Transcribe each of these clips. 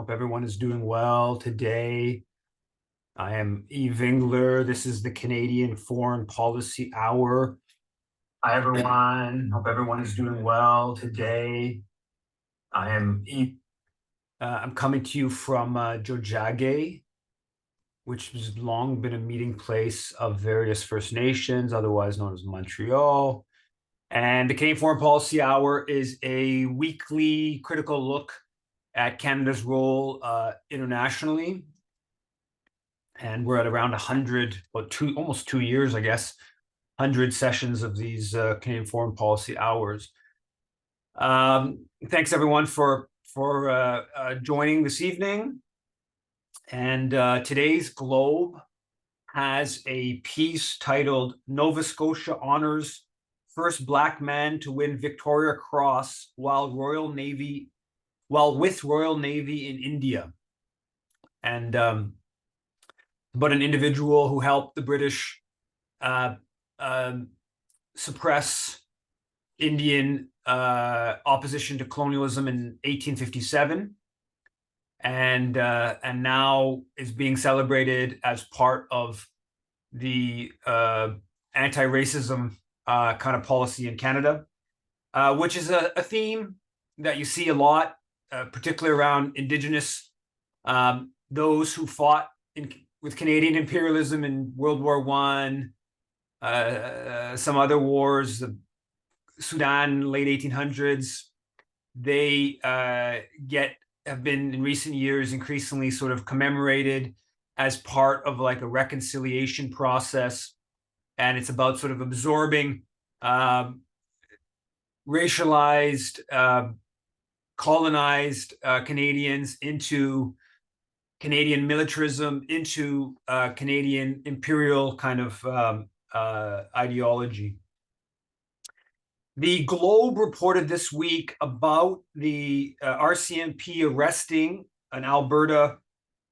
Hope everyone is doing well today. I am Eve Engler. This is the Canadian Foreign Policy Hour. Hi, everyone. Hope everyone is doing well today. I'm coming to you from Jojage, which has long been a meeting place of various First Nations, otherwise known as Montreal. And the Canadian Foreign Policy Hour is a weekly critical look at Canada's role internationally. And we're at around 100, almost 2 years, I guess, 100 sessions of these Canadian Foreign Policy Hours. Thanks, everyone, for joining this evening. And today's Globe has a piece titled "Nova Scotia Honors First Black Man to Win Victoria Cross while with Royal Navy in India." And about an individual who helped the British suppress Indian opposition to colonialism in 1857, and now is being celebrated as part of the anti-racism kind of policy in Canada, which is a theme that you see a lot, particularly around Indigenous, those who fought with Canadian imperialism in World War I, some other wars, the Sudan, late 1800s. They have been in recent years increasingly sort of commemorated as part of like a reconciliation process. And it's about sort of absorbing racialized, colonized Canadians into Canadian militarism, into Canadian imperial kind of ideology. The Globe reported this week about the RCMP arresting an Alberta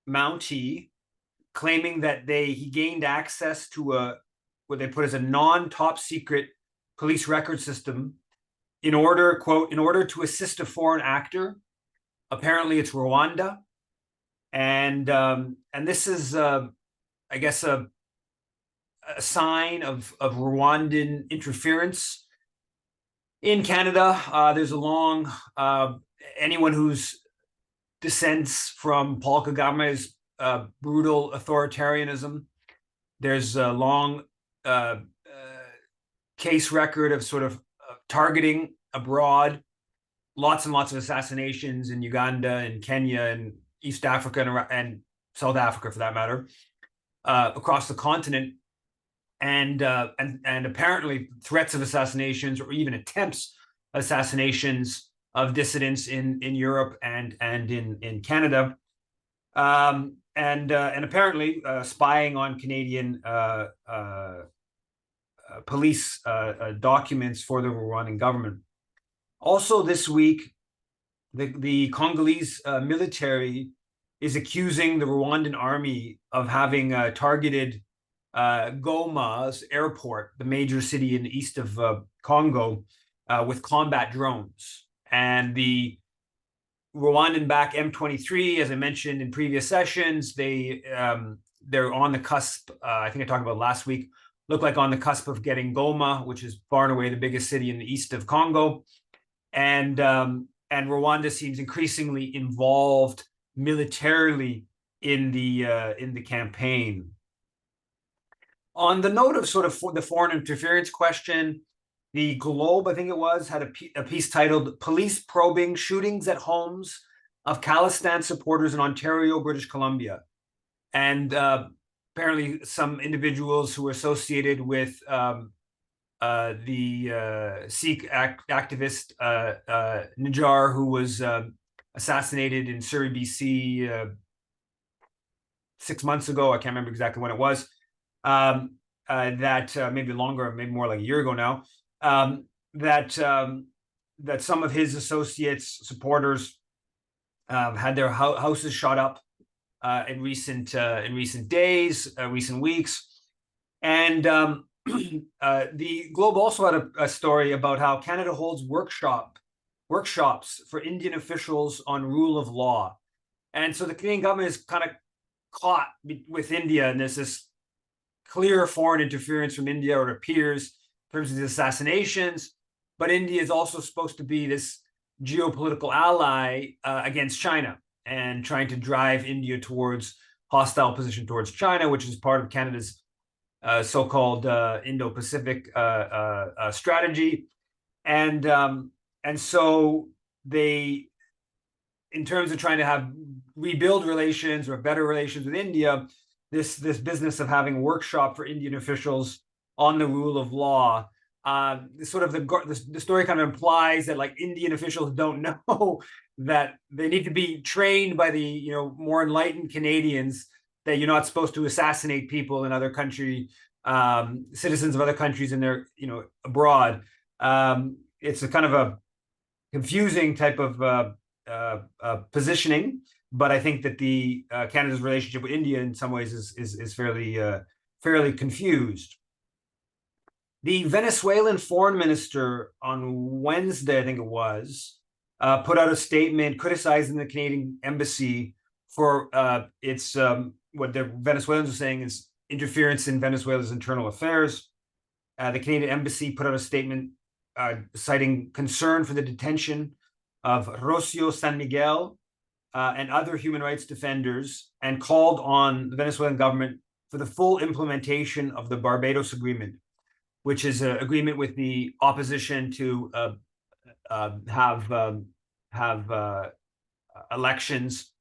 Mountie, claiming that he gained access to what they put as a non-top secret police record system in order, quote, in order to assist a foreign actor. Apparently it's Rwanda. And this is, I guess, a sign of Rwandan interference in Canada. There's a long, anyone who's descends from Paul Kagame's brutal authoritarianism, there's a long case record of sort of targeting abroad, lots and lots of assassinations in Uganda and Kenya and East Africa and South Africa, for that matter, across the continent, and apparently threats of assassinations or even attempts assassinations of dissidents in Europe and in Canada, and apparently spying on Canadian police documents for the Rwandan government. Also this week, the Congolese military is accusing the Rwandan army of having targeted Goma's airport, the major city in the east of Congo, with combat drones. And the Rwandan-backed M23, as I mentioned in previous sessions, they're on the cusp. I think I talked about last week. Look like on the cusp of getting Goma, which is far and away the biggest city in the east of Congo, and Rwanda seems increasingly involved militarily in the campaign. On the note of sort of the foreign interference question, the Globe, I think it was, had a piece titled "Police Probing Shootings at Homes of Khalistan Supporters in Ontario, British Columbia." And apparently some individuals who were associated with the Sikh activist Nijar, who was assassinated in Surrey, BC 6 months ago. I can't remember exactly when it was. That maybe longer, maybe more like a year ago now. That some of his associates, supporters, had their houses shot up in recent days, recent weeks, and the Globe also had a story about how Canada holds workshops for Indian officials on rule of law. And so the Canadian government is kind of caught with India, and there's this clear foreign interference from India, or it appears, in terms of the assassinations. But India is also supposed to be this geopolitical ally against China, and trying to drive India towards hostile position towards China, which is part of Canada's so-called Indo-Pacific strategy. And so they, in terms of trying to rebuild relations or better relations with India, this business of having a workshop for Indian officials on the rule of law, sort of the story kind of implies that like Indian officials don't know that they need to be trained by the more enlightened Canadians that you're not supposed to assassinate people in other country, citizens of other countries in their abroad. It's a kind of a confusing type of positioning, but I think that the Canada's relationship with India in some ways is fairly confused. The Venezuelan foreign minister on Wednesday, I think it was, put out a statement criticizing the Canadian embassy for its what the Venezuelans are saying is interference in Venezuela's internal affairs. The Canadian embassy put out a statement citing concern for the detention of Rocio San Miguel and other human rights defenders, and called on the Venezuelan government for the full implementation of the Barbados Agreement, which is an agreement with the opposition to have elections,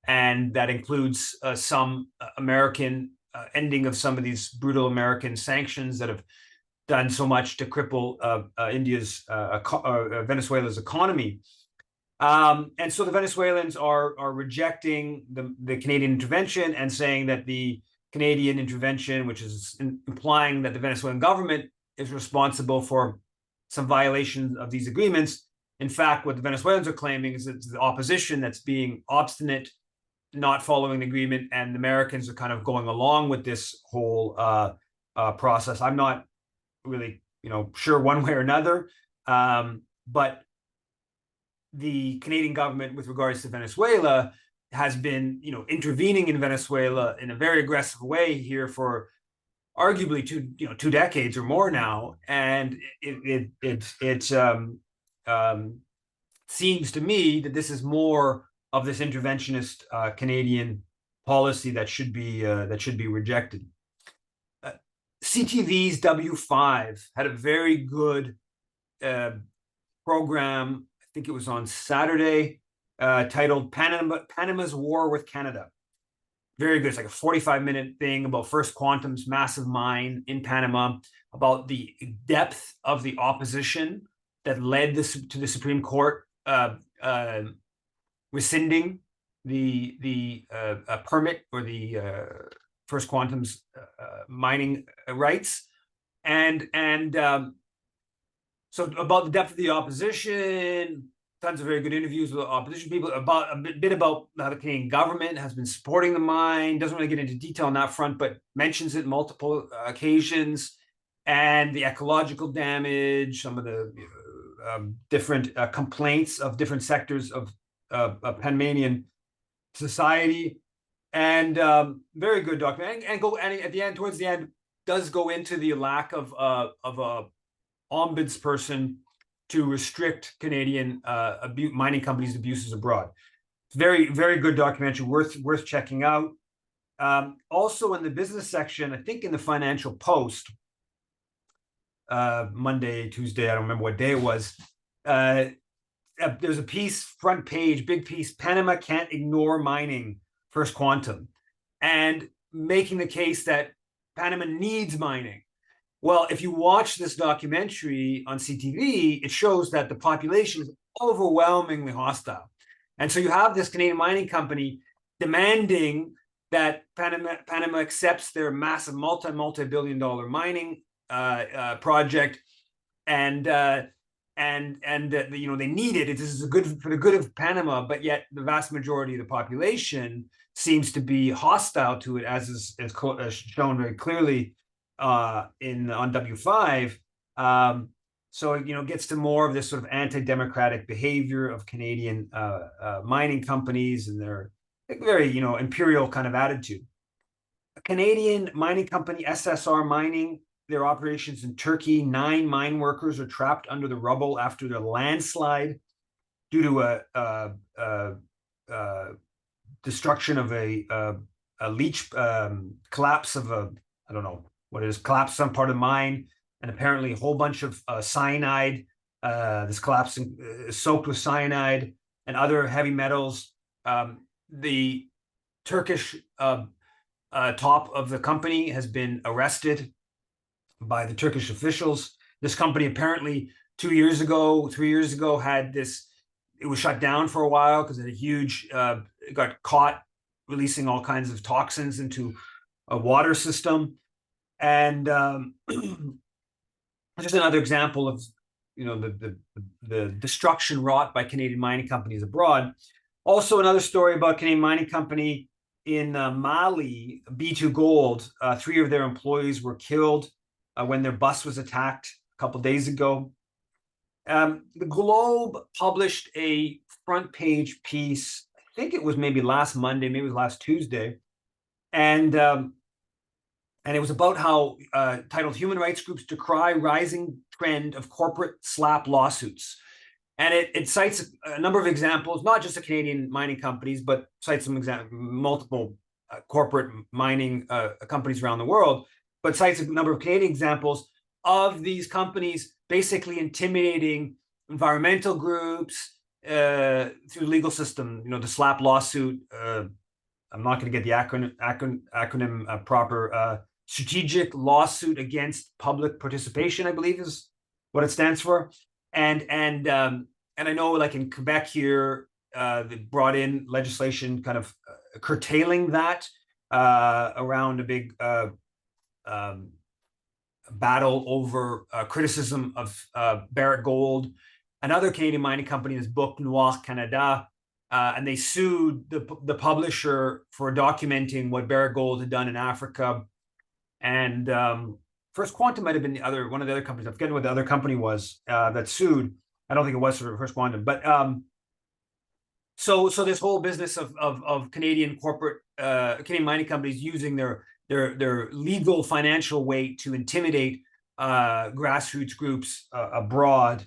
and that includes some American ending of some of these brutal American sanctions that have done so much to cripple Venezuela's economy. And so the Venezuelans are rejecting the Canadian intervention and saying that the Canadian intervention, which is implying that the Venezuelan government is responsible for some violations of these agreements. In fact, what the Venezuelans are claiming is that it's the opposition that's being obstinate, not following the agreement, and the Americans are kind of going along with this whole process. I'm not really, sure one way or another, but the Canadian government, with regards to Venezuela, has been, intervening in Venezuela in a very aggressive way here for arguably two decades or more now, and it seems to me that this is more of this interventionist Canadian policy that should be rejected. CTV's W5 had a very good program. I think it was on Saturday, titled Panama's War with Canada. Very good. It's like a 45-minute thing about First Quantum's massive mine in Panama, about the depth of the opposition that led to the Supreme Court rescinding the permit for the First Quantum's mining rights, and so about the depth of the opposition. Tons of very good interviews with opposition people, about a bit about how the Canadian government has been supporting the mine. Doesn't really get into detail on that front, but mentions it multiple occasions, and the ecological damage, some of the different complaints of different sectors of Panamanian society, and very good document. And at the end, towards the end, does go into the lack of a ombudsperson to restrict Canadian mining companies' abuses abroad. Very, very good documentary, worth checking out. Also in the business section, I think in the Financial Post, Monday, Tuesday, I don't remember what day it was, there's a piece, front page, big piece, Panama can't ignore mining, First Quantum, and making the case that Panama needs mining. Well, if you watch this documentary on CTV, it shows that the population is overwhelmingly hostile. And so you have this Canadian mining company demanding that Panama accepts their massive multi-billion-dollar mining project, and they need it. This is good for the good of Panama, but yet the vast majority of the population seems to be hostile to it, as is shown very clearly on W5. So it gets to more of this sort of anti-democratic behavior of Canadian mining companies and their very, imperial kind of attitude. A Canadian mining company, SSR Mining, their operations in Turkey, 9 mine workers are trapped under the rubble after the landslide due to a destruction of a leach, collapse of I don't know what it is, collapse some part of the mine, and apparently a whole bunch of cyanide. This collapse is soaked with cyanide and other heavy metals. The Turkish top of the company has been arrested by the Turkish officials. This company apparently 2 years ago, 3 years ago, had this. It was shut down for a while because it had a huge. It got caught releasing all kinds of toxins into a water system, and just another example of the destruction wrought by Canadian mining companies abroad. Also, another story about Canadian mining company in Mali, B2Gold. 3 of their employees were killed when their bus was attacked a couple of days ago. The Globe published a front page piece. I think it was maybe last Monday, maybe it was last Tuesday, and it was about how titled "Human Rights Groups Decry Rising Trend of Corporate Slap Lawsuits." And it cites a number of examples, not just the Canadian mining companies, but cites multiple corporate mining companies around the world, but cites a number of Canadian examples of these companies basically intimidating environmental groups through the legal system. The SLAP lawsuit. I'm not going to get the acronym proper. Strategic Lawsuit Against Public Participation, I believe, is what it stands for. And I know, like in Quebec here, they brought in legislation kind of curtailing that around a big battle over criticism of Barrick Gold. Another Canadian mining company is Book Noir Canada, and they sued the publisher for documenting what Barrick Gold had done in Africa. And First Quantum might have been one of the other companies. I'm forgetting what the other company was that sued. I don't think it was for First Quantum, but so this whole business of Canadian corporate Canadian mining companies using their legal financial weight to intimidate grassroots groups abroad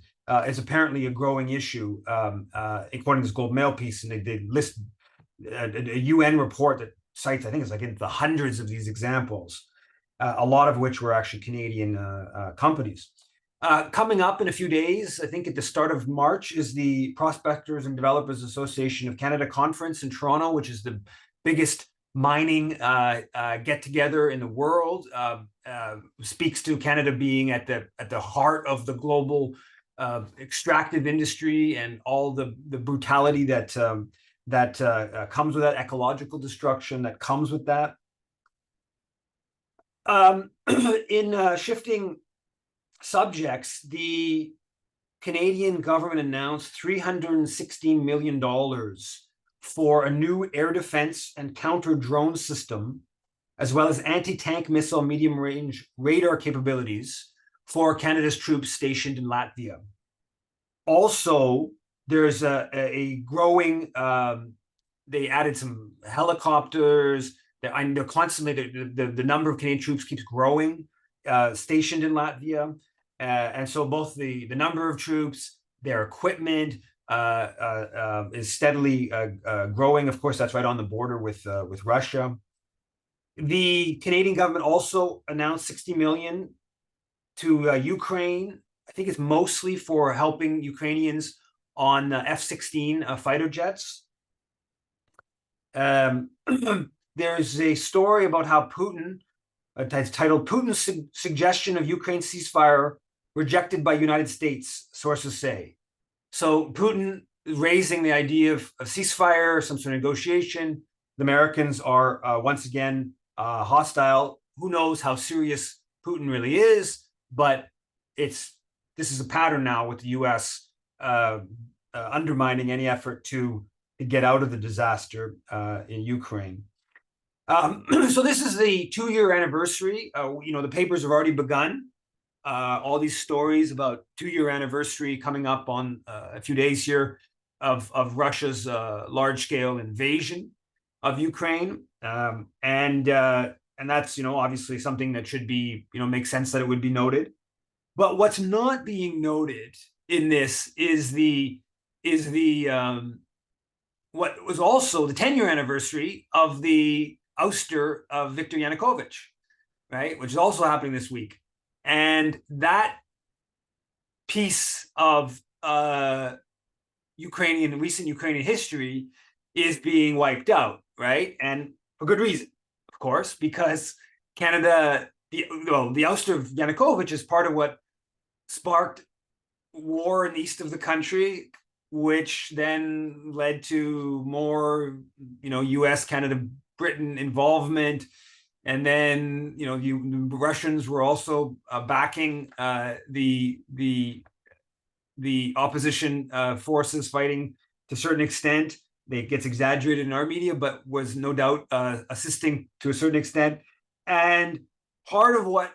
is apparently a growing issue, according to this Globe Mail piece, and they list a UN report that cites, I think it's like in the hundreds of these examples, a lot of which were actually Canadian companies. Coming up in a few days, I think at the start of March, is the Prospectors and Developers Association of Canada conference in Toronto, which is the biggest mining get-together in the world. Speaks to Canada being at the heart of the global extractive industry and all the brutality that comes with that, ecological destruction that comes with that. In shifting subjects, the Canadian government announced $316 million for a new air defense and counter drone system, as well as anti-tank missile medium range radar capabilities for Canada's troops stationed in Latvia. Also, there's a growing, they added some helicopters. They're constantly, the number of Canadian troops keeps growing stationed in Latvia. And so both the number of troops, their equipment is steadily growing. Of course, that's right on the border with Russia. The Canadian government also announced $60 million to Ukraine. I think it's mostly for helping Ukrainians on F-16 fighter jets. There's a story about how Putin, it's titled "Putin's Suggestion of Ukraine Ceasefire Rejected by United States," sources say. So Putin is raising the idea of ceasefire, some sort of negotiation. The Americans are once again hostile. Who knows how serious Putin really is, but this is a pattern now with the U.S. Undermining any effort to get out of the disaster in Ukraine. So this is the 2-year anniversary. The papers have already begun. All these stories about 2-year anniversary coming up on a few days here of Russia's large-scale invasion. of Ukraine, and that's obviously something that should be makes sense that it would be noted. But what's not being noted in this is the what was also the 10-year anniversary of the ouster of Viktor Yanukovych, right, which is also happening this week, and that piece of recent Ukrainian history is being wiped out, right? And for good reason, of course, because Canada, the ouster of Yanukovych is part of what sparked war in the east of the country, which then led to more, U.S., Canada, Britain involvement. And then, the Russians were also backing the opposition forces fighting to a certain extent. It gets exaggerated in our media, but was no doubt assisting to a certain extent. And part of what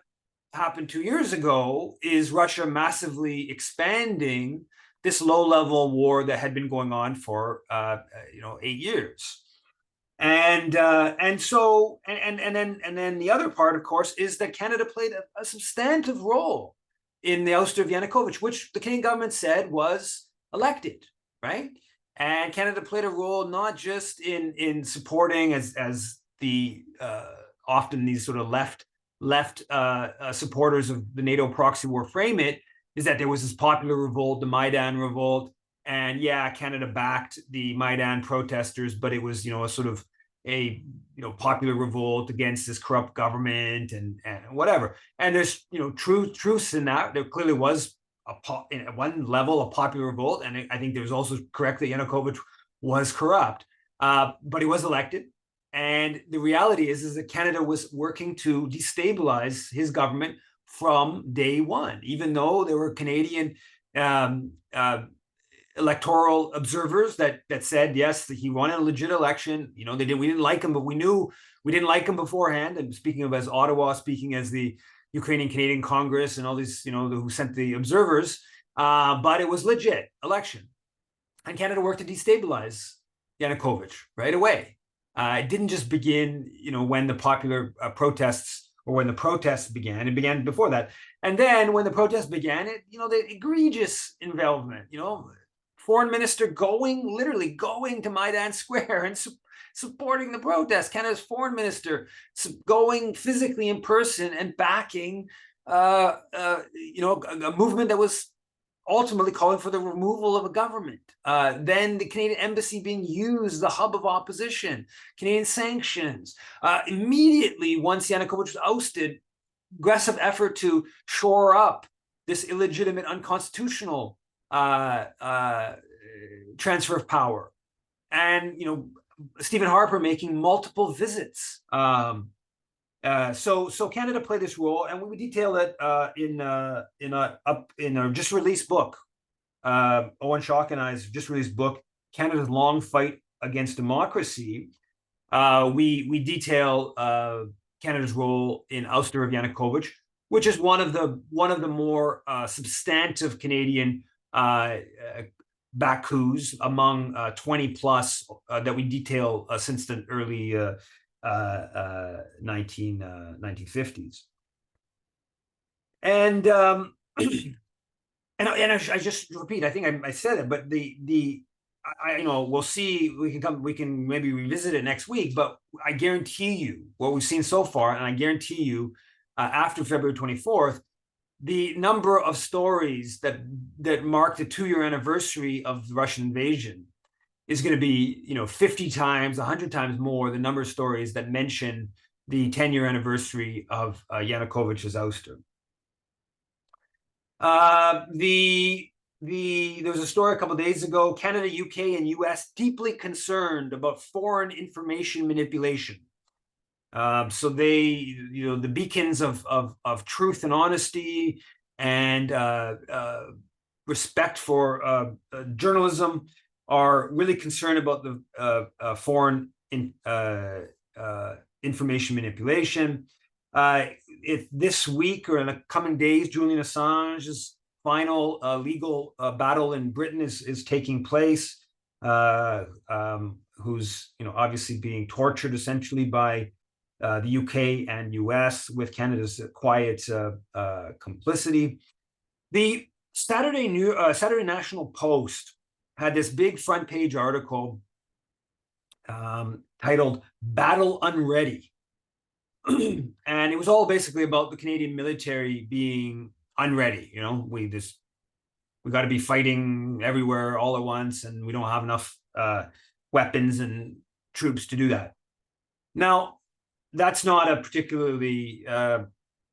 happened 2 years ago is Russia massively expanding this low-level war that had been going on for 8 years. And then the other part, of course, is that Canada played a substantive role in the ouster of Yanukovych, which the Canadian government said was elected, right? And Canada played a role not just in supporting, as the often these sort of left supporters of the NATO proxy war frame it, is that there was this popular revolt, the Maidan revolt, and Canada backed the Maidan protesters, but it was a sort of a popular revolt against this corrupt government and whatever. And there's truths in that. There clearly was at one level a popular revolt, and I think there was also correct that Yanukovych was corrupt, but he was elected. And the reality is that Canada was working to destabilize his government from day one, even though there were Canadian electoral observers that said yes, he won a legit election. We didn't like him, but we knew we didn't like him beforehand. And speaking of as Ottawa, speaking as the Ukrainian Canadian Congress and all these, who sent the observers, but it was legit election, and Canada worked to destabilize Yanukovych right away. It didn't just begin, when the popular protests, or when the protests began. It began before that. And then when the protests began, the egregious involvement, foreign minister literally going to Maidan Square and supporting the protest. Canada's foreign minister going physically in person and backing, a movement that was ultimately calling for the removal of a government. Then the Canadian embassy being used, the hub of opposition, Canadian sanctions. Immediately, once Yanukovych was ousted, aggressive effort to shore up this illegitimate, unconstitutional transfer of power. And, Stephen Harper making multiple visits. So Canada played this role, and we detail it in our just released book. Owen Schock and I's just released book, Canada's Long Fight Against Democracy. We detail Canada's role in ouster of Yanukovych, which is one of the more substantive Canadian back coups among 20 plus that we detail since the early 1950s. And I just repeat, I think I said it, but we'll see, we can maybe revisit it next week, but I guarantee you what we've seen so far, and I guarantee you after February 24th, the number of stories that mark the 2-year anniversary of the Russian invasion is going to be, 50 times, 100 times more the number of stories that mention the 10-year anniversary of Yanukovych's ouster. There was a story a couple of days ago, Canada, UK, and US deeply concerned about foreign information manipulation. So they, the beacons of truth and honesty and respect for journalism are really concerned about the foreign information manipulation. If this week or in the coming days, Julian Assange's final legal battle in Britain is taking place. who's obviously being tortured essentially by the UK and US with Canada's quiet complicity. The Saturday National Post had this big front page article titled "Battle Unready," and it was all basically about the Canadian military being unready. We got to be fighting everywhere all at once, and we don't have enough weapons and troops to do that. Now, that's not a particularly.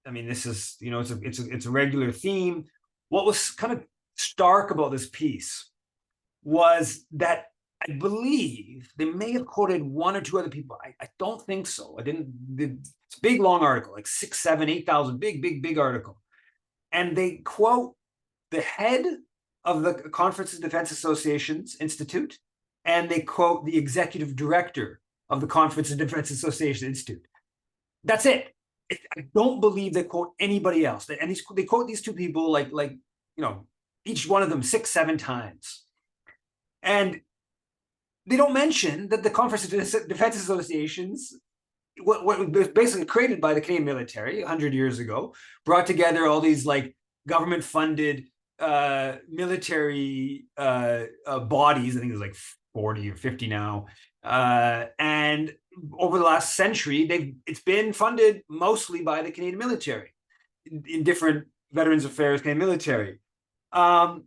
This is it's a regular theme. What was kind of stark about this piece was that I believe they may have quoted one or two other people. I don't think so. I didn't. It's a big long article, like 6, 7, 8,000, big article, and they quote the head of the Conference of Defense Associations Institute, and they quote the executive director of the Conference of Defense Association Institute. That's it. I don't believe they quote anybody else. And they quote these two people like each one of them 6, 7 times. And they don't mention that the Conference of Defense Associations, what was basically created by the Canadian military 100 years ago, brought together all these like government-funded military bodies. I think there's like 40 or 50 now. And over the last century, it's been funded mostly by the Canadian military in different Veterans Affairs Canadian military. And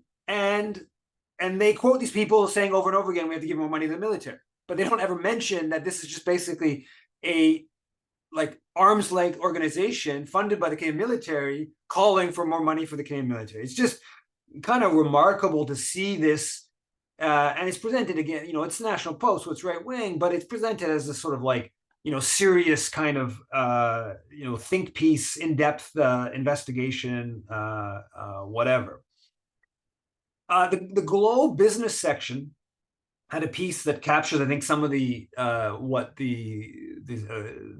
they quote these people saying over and over again, we have to give more money to the military. But they don't ever mention that this is just basically a like arm's length organization funded by the Canadian military calling for more money for the Canadian military. It's just kind of remarkable to see this. And it's presented again, it's the National Post, so it's right wing, but it's presented as a sort of like, serious kind of, think piece, in-depth investigation, whatever. The Globe business section had a piece that captures, I think, some of the what the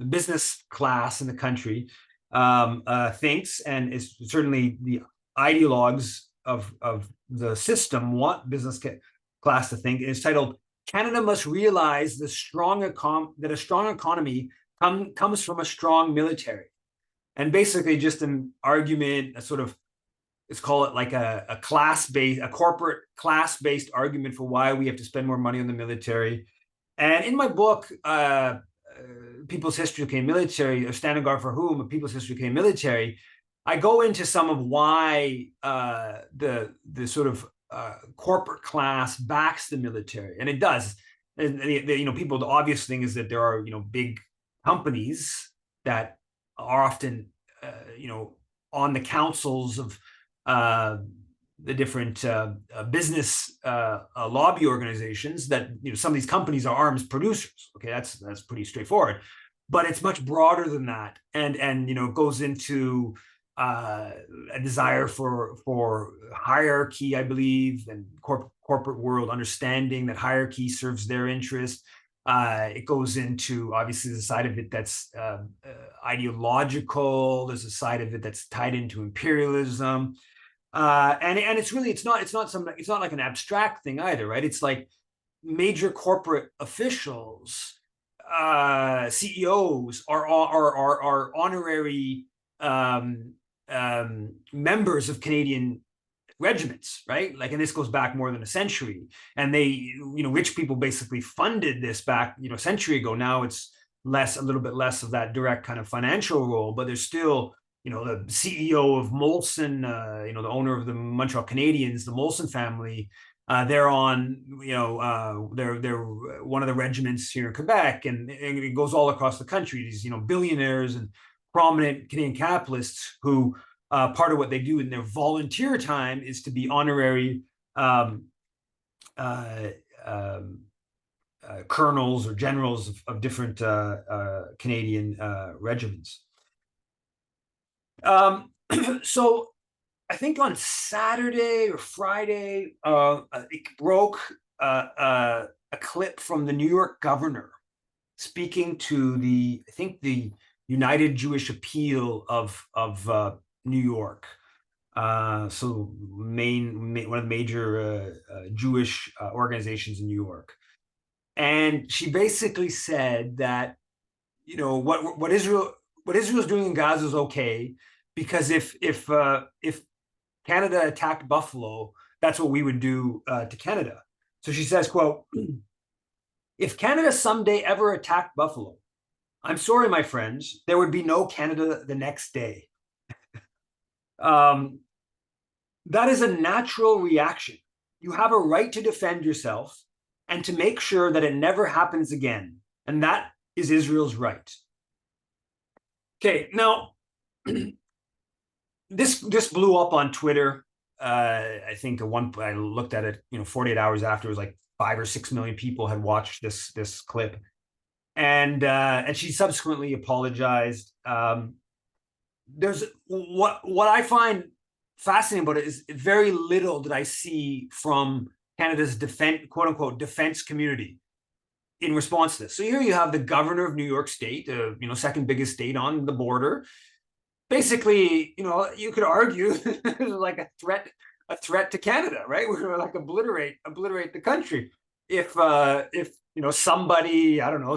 business class in the country thinks, and is certainly the ideologues of the system want business class to think. It's titled "Canada Must Realize that a strong economy comes from a strong military," and basically just an argument, a sort of, let's call it like a corporate class-based argument for why we have to spend more money on the military. And in my book, People's History of Canadian Military, or Standing Guard for Whom, A People's History of Canadian Military, I go into some of why the sort of corporate class backs the military, and it does. And people, the obvious thing is that there are big companies that are often on the councils of the different business lobby organizations that some of these companies are arms producers. Okay, that's pretty straightforward, but it's much broader than that, and it goes into a desire for hierarchy, I believe, and corporate world understanding that hierarchy serves their interest. It goes into, obviously, the side of it that's ideological. There's a side of it that's tied into imperialism. And it's not like an abstract thing either, right? It's like major corporate officials, CEOs are honorary members of Canadian regiments, right? Like, and this goes back more than a century. And they, rich people basically funded this back, a century ago. Now it's a little bit less of that direct kind of financial role, but there's still, the CEO of Molson, the owner of the Montreal Canadiens, the Molson family, they're on, they're one of the regiments here in Quebec, and it goes all across the country. These, billionaires and prominent Canadian capitalists who part of what they do in their volunteer time is to be honorary colonels or generals of different Canadian regiments. So I think on Saturday or Friday, it broke a clip from the New York governor speaking to the United Jewish Appeal of New York. So one of the major Jewish organizations in New York. and she basically said that, you know, what Israel's doing in Gaza is okay, because if Canada attacked Buffalo, that's what we would do to Canada. So she says, quote, if Canada someday ever attacked Buffalo, I'm sorry, my friends, there would be no Canada the next day. Um, that is a natural reaction. You have a right to defend yourself and to make sure that it never happens again. And that is Israel's right. Okay, now this blew up on Twitter. I think I looked at it, 48 hours after, it was like 5 or 6 million people had watched this clip, and she subsequently apologized. There's what I find fascinating about it is very little that I see from Canada's defense, quote unquote, defense community in response to this. So here you have the governor of New York State, second biggest state on the border. Basically, you could argue like a threat to Canada, right? We're gonna like obliterate the country if somebody, I don't know,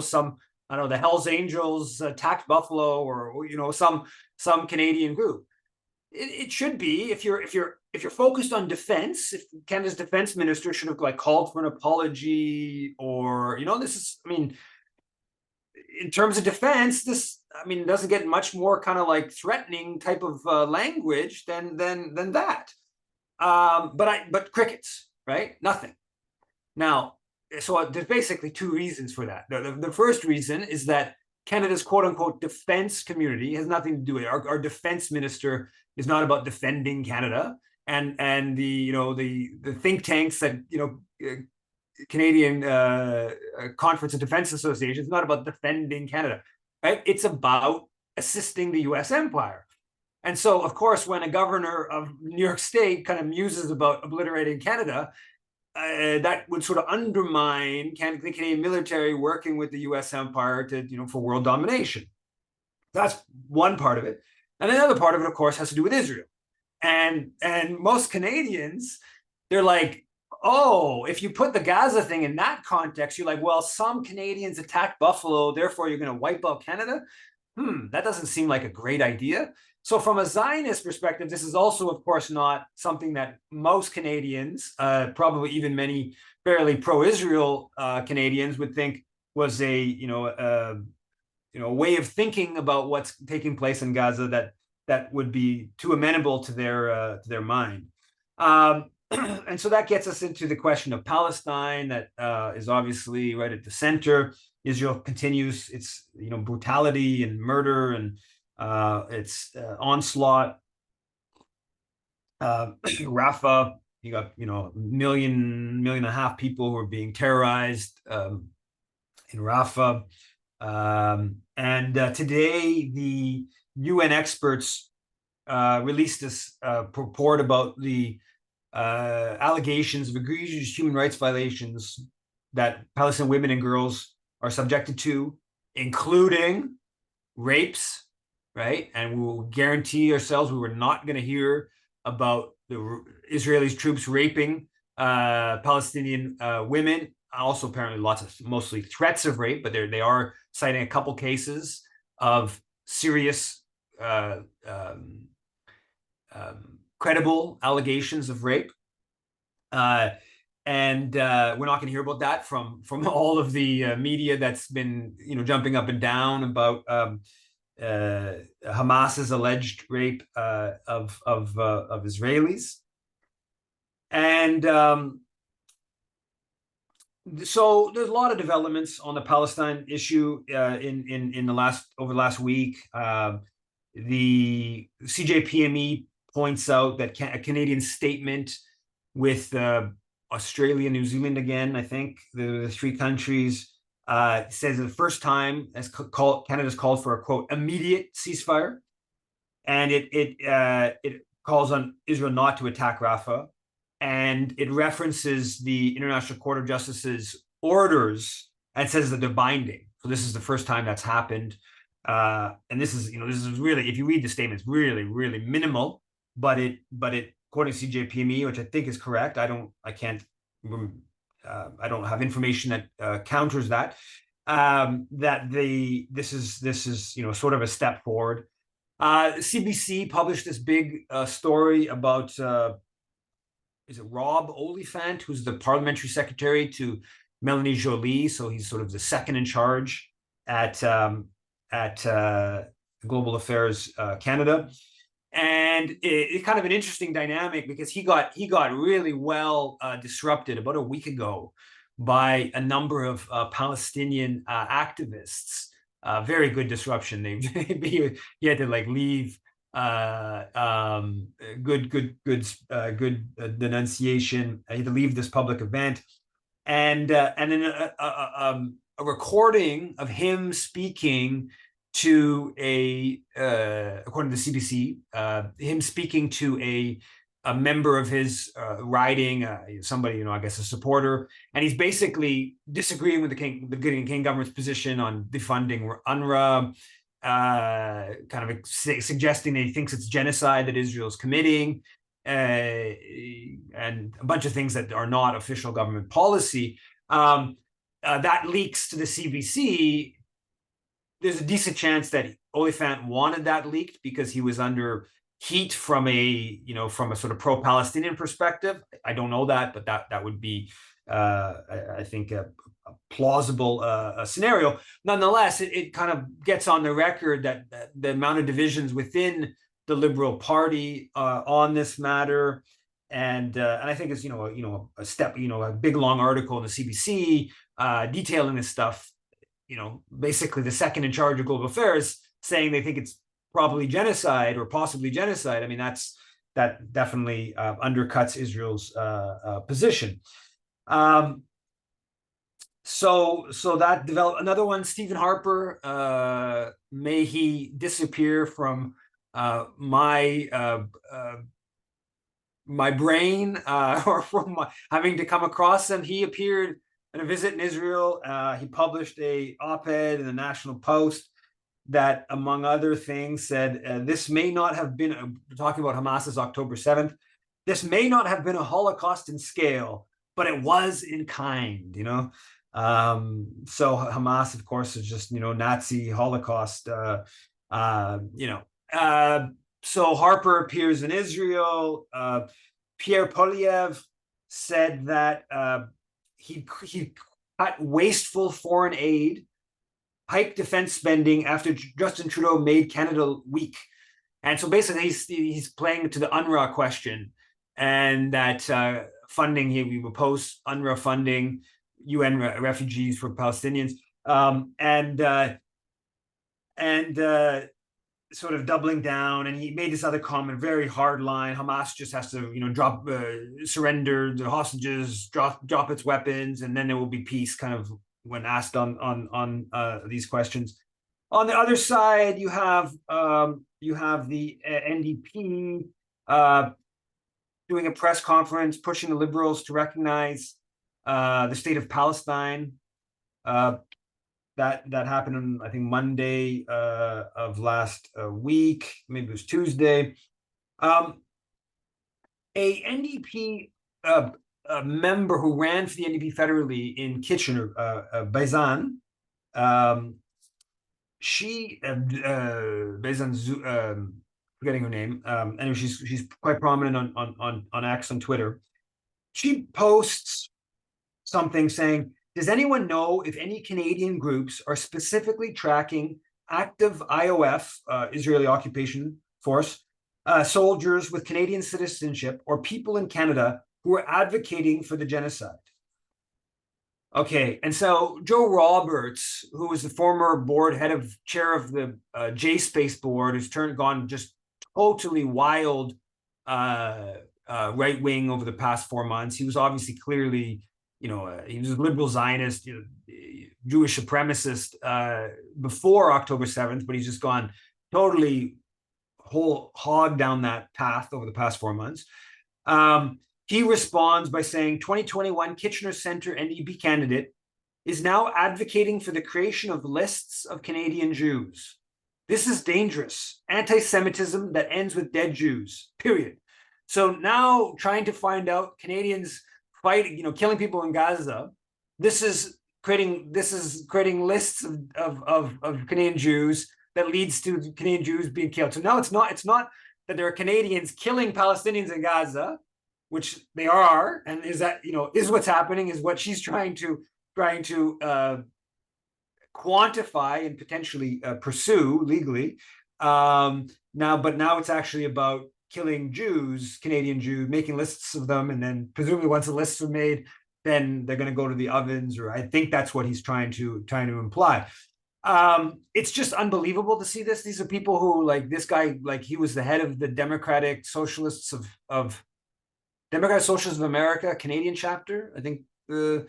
the Hells Angels attacked Buffalo, or some Canadian group. It should be, if you're focused on defense, if Canada's defense minister should have like called for an apology, or this is, I mean, in terms of defense, this, I mean, doesn't get much more kind of like threatening type of language than that. But crickets, right? Nothing. Now, so there's basically two reasons for that. The first reason is that Canada's quote unquote defense community has nothing to do with it. Our defense minister is not about defending Canada, and the think tanks that Canadian Conference of Defense Association is not about defending Canada, right? It's about assisting the U.S. empire. And so, of course, when a governor of New York State kind of muses about obliterating Canada, that would sort of undermine the Canadian military working with the U.S. empire for world domination. That's one part of it. And another part of it, of course, has to do with Israel. And most Canadians, they're like, oh, if you put the Gaza thing in that context, you're like, well, some Canadians attacked Buffalo, therefore you're going to wipe out Canada. That doesn't seem like a great idea. So from a Zionist perspective, this is also, of course, not something that most Canadians, probably even many fairly pro-Israel Canadians, would think was a way of thinking about what's taking place in Gaza that would be too amenable to their mind. And so that gets us into the question of Palestine, that is obviously right at the center. Israel continues its brutality and murder and its onslaught. Rafah, you got million and a half people who are being terrorized in Rafah. And today the UN experts released this report about the allegations of egregious human rights violations that Palestinian women and girls are subjected to, including rapes, right? And we will guarantee ourselves we were not going to hear about the Israeli troops raping Palestinian women. Also, apparently, mostly threats of rape, but they are citing a couple cases of serious, credible allegations of rape. And we're not going to hear about that from all of the media that's been jumping up and down about Hamas's alleged rape of Israelis. And so there's a lot of developments on the Palestine issue in over the last week. The CJPME points out that a Canadian statement with Australia, New Zealand again, I think the three countries, says the first time Canada's called for a quote immediate ceasefire, and it calls on Israel not to attack Rafah, and it references the International Court of Justice's orders and says that they're binding. So this is the first time that's happened, and this is really, if you read the statement, it's really minimal, but it according to CJPME, which I think is correct, I can't I don't have information that counters that. This is sort of a step forward. CBC published this big story about is it Rob Oliphant, who's the parliamentary secretary to Melanie Joly. So he's sort of the second in charge at Global Affairs Canada. And it's kind of an interesting dynamic because he got really well disrupted about a week ago by a number of Palestinian activists. Very good disruption. He had to like leave. Good denunciation. He had to leave this public event, and then a recording of him speaking to according to the CBC, him speaking to a member of his riding, somebody, I guess a supporter, and he's basically disagreeing with the King government's position on defunding UNRWA, kind of suggesting that he thinks it's genocide that Israel's committing, and a bunch of things that are not official government policy. That leaks to the CBC. There's a decent chance that Oliphant wanted that leaked because he was under heat from a sort of pro-Palestinian perspective. I don't know that, but that would be, I think, a plausible scenario. Nonetheless, it kind of gets on the record that the amount of divisions within the Liberal Party on this matter, and I think it's a step, a big long article in the CBC detailing this stuff. Basically the second in charge of global affairs saying they think it's probably genocide or possibly genocide. I mean, that definitely undercuts Israel's position. So that developed. Another one, Stephen Harper, may he disappear from my brain or from having to come across him. He appeared in a visit in Israel. He published a op-ed in the National Post that, among other things, said this may not have been, talking about Hamas's October 7th, this may not have been a Holocaust in scale, but it was in kind, So Hamas, of course, is just, Nazi Holocaust, So Harper appears in Israel. Pierre Poilievre said that he cut wasteful foreign aid, hiked defense spending after Justin Trudeau made Canada weak. And so basically he's playing to the UNRWA question, and that funding, he opposed UNRWA funding, UN refugees for Palestinians, and sort of doubling down. And he made this other comment, very hard line. Hamas just has to, surrender the hostages, drop its weapons, and then there will be peace, kind of when asked on these questions. On the other side, you have the NDP doing a press conference, pushing the Liberals to recognize the state of Palestine. That happened on, I think, Monday of last week. Maybe it was Tuesday. A NDP a member who ran for the NDP federally in Kitchener, Baizan, she Baizan, forgetting her name. Anyway, she's quite prominent on X on Twitter. She posts something saying, does anyone know if any Canadian groups are specifically tracking active IOF, Israeli occupation force, soldiers with Canadian citizenship or people in Canada who are advocating for the genocide? Okay, and so Joe Roberts, who was the former chair of the J-Space board, who's gone just totally wild right wing over the past 4 months. He was obviously clearly, he was a liberal Zionist, Jewish supremacist before October 7th, but he's just gone totally whole hog down that path over the past 4 months. He responds by saying 2021 Kitchener Centre NDP candidate is now advocating for the creation of lists of Canadian Jews. This is dangerous anti-Semitism that ends with dead Jews, period. So now trying to find out Canadians fighting, killing people in Gaza. This is creating lists of Canadian Jews that leads to Canadian Jews being killed. So no, it's not that there are Canadians killing Palestinians in Gaza, which they are, and is what's happening, is what she's trying to quantify and potentially pursue legally. Now it's actually about killing Jews, Canadian Jews, making lists of them, and then presumably once the lists are made, then they're going to go to the ovens, or I think that's what he's trying to imply. It's just unbelievable to see this. These are people who, like this guy, like he was the head of the Democratic Socialists of Democratic Socialists of America, Canadian chapter, I think. So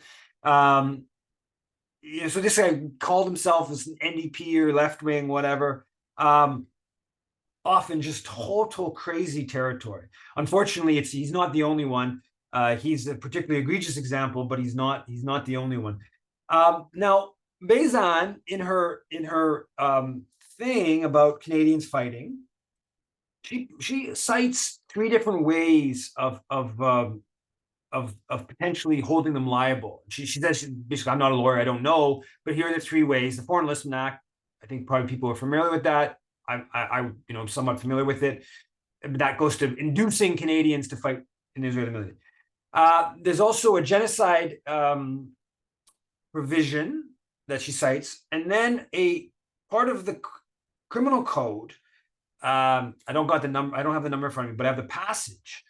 this guy called himself as an NDP or left wing, whatever. Often just total crazy territory. Unfortunately, he's not the only one. He's a particularly egregious example, but he's not the only one. Now, Bézanne, in her thing about Canadians fighting, she cites three different ways of potentially holding them liable. She says, basically, I'm not a lawyer, I don't know, but here are the three ways. The Foreign Enlistment Act, I think probably people are familiar with that. I'm somewhat familiar with it. That goes to inducing Canadians to fight in the Israeli military. There's also a genocide provision that she cites, and then a part of the criminal code. I don't have the number in front of me, but I have the passage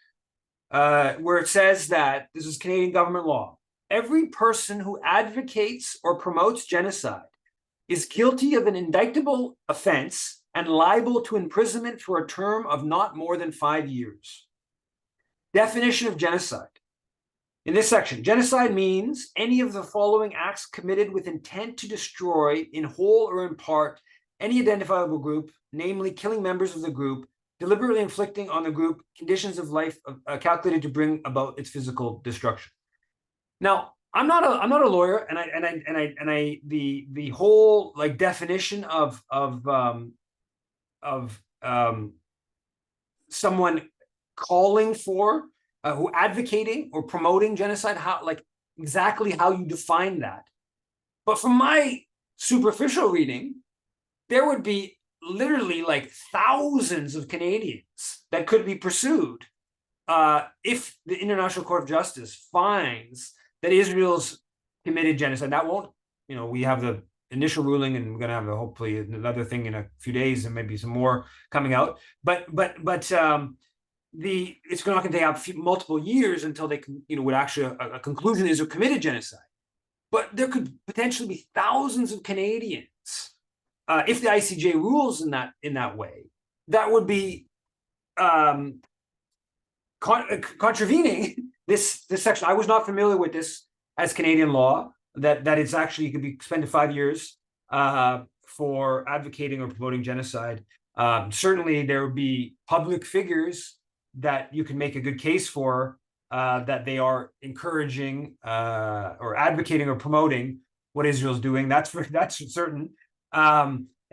where it says that this is Canadian government law. Every person who advocates or promotes genocide is guilty of an indictable offense and liable to imprisonment for a term of not more than 5 years. Definition of genocide. In this section, genocide means any of the following acts committed with intent to destroy, in whole or in part, any identifiable group, namely killing members of the group, deliberately inflicting on the group conditions of life calculated to bring about its physical destruction. Now, I'm not a lawyer, and the whole like definition of someone calling for who advocating or promoting genocide, exactly how you define that. But from my superficial reading, there would be literally like thousands of Canadians that could be pursued if the International Court of Justice finds that Israel's committed genocide. That won't, we have the initial ruling, and we're going to have hopefully another thing in a few days, and maybe some more coming out. But it's not going to take multiple years until they can, would actually a conclusion is Israel committed genocide. But there could potentially be thousands of Canadians if the ICJ rules in that way. That would be contravening this section. I was not familiar with this as Canadian law, that it's actually, you could be suspended 5 years for advocating or promoting genocide. Certainly there would be public figures that you can make a good case for that they are encouraging or advocating or promoting what Israel's doing. That's certain.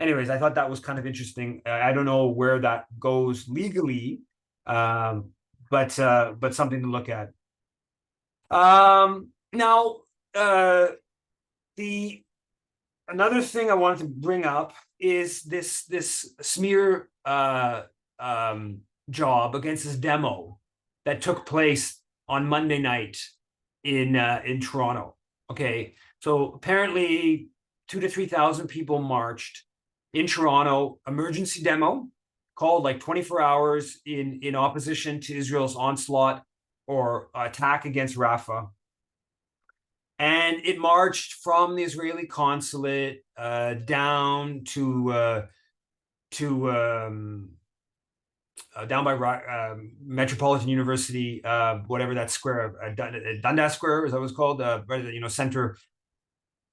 Anyways, I thought that was kind of interesting. I don't know where that goes legally, but something to look at. Now, another thing I wanted to bring up is this smear job against this demo that took place on Monday night in Toronto. Okay, so apparently 2,000 to 3,000 people marched in Toronto, emergency demo called like 24 hours in opposition to Israel's onslaught or attack against Rafah. And it marched from the Israeli consulate down to down by Metropolitan University, whatever that square, Dundas Square, is that what it's called, right at the center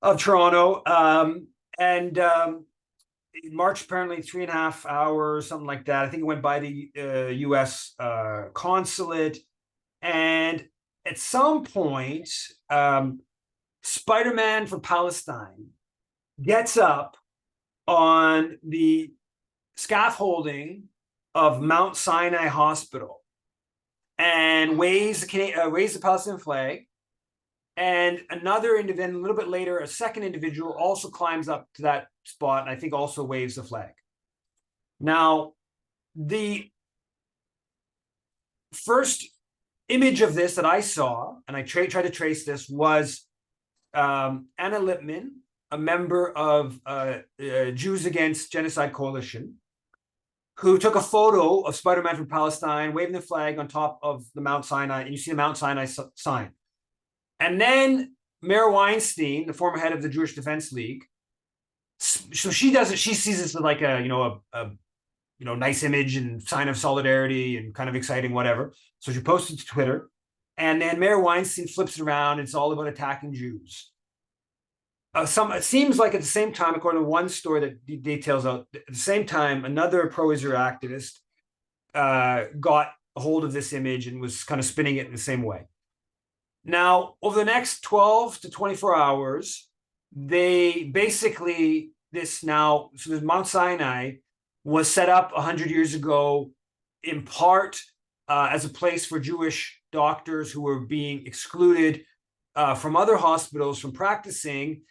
of Toronto, and it marched apparently 3.5 hours, something like that. I think it went by the U.S. consulate, and at some point, Spider-Man for Palestine gets up on the scaffolding of Mount Sinai Hospital and waves the Palestinian flag. And another individual, a little bit later, a second individual also climbs up to that spot, and I think also waves the flag. Now, the first image of this that I saw, and I tried to trace this, was Anna Lipman, a member of Jews Against Genocide Coalition, who took a photo of Spider-Man from Palestine, waving the flag on top of the Mount Sinai, and you see the Mount Sinai sign. And then Mayor Weinstein, the former head of the Jewish Defense League, so she does it. She sees this as like a nice image and sign of solidarity and kind of exciting, whatever. So she posts it to Twitter, and then Mayor Weinstein flips it around. It's all about attacking Jews. It seems like at the same time, according to one story that details out, at the same time, another pro-Israel activist got a hold of this image and was kind of spinning it in the same way. Now, over the next 12 to 24 hours, they basically, so the Mount Sinai was set up 100 years ago, in part as a place for Jewish doctors who were being excluded from other hospitals from practicing,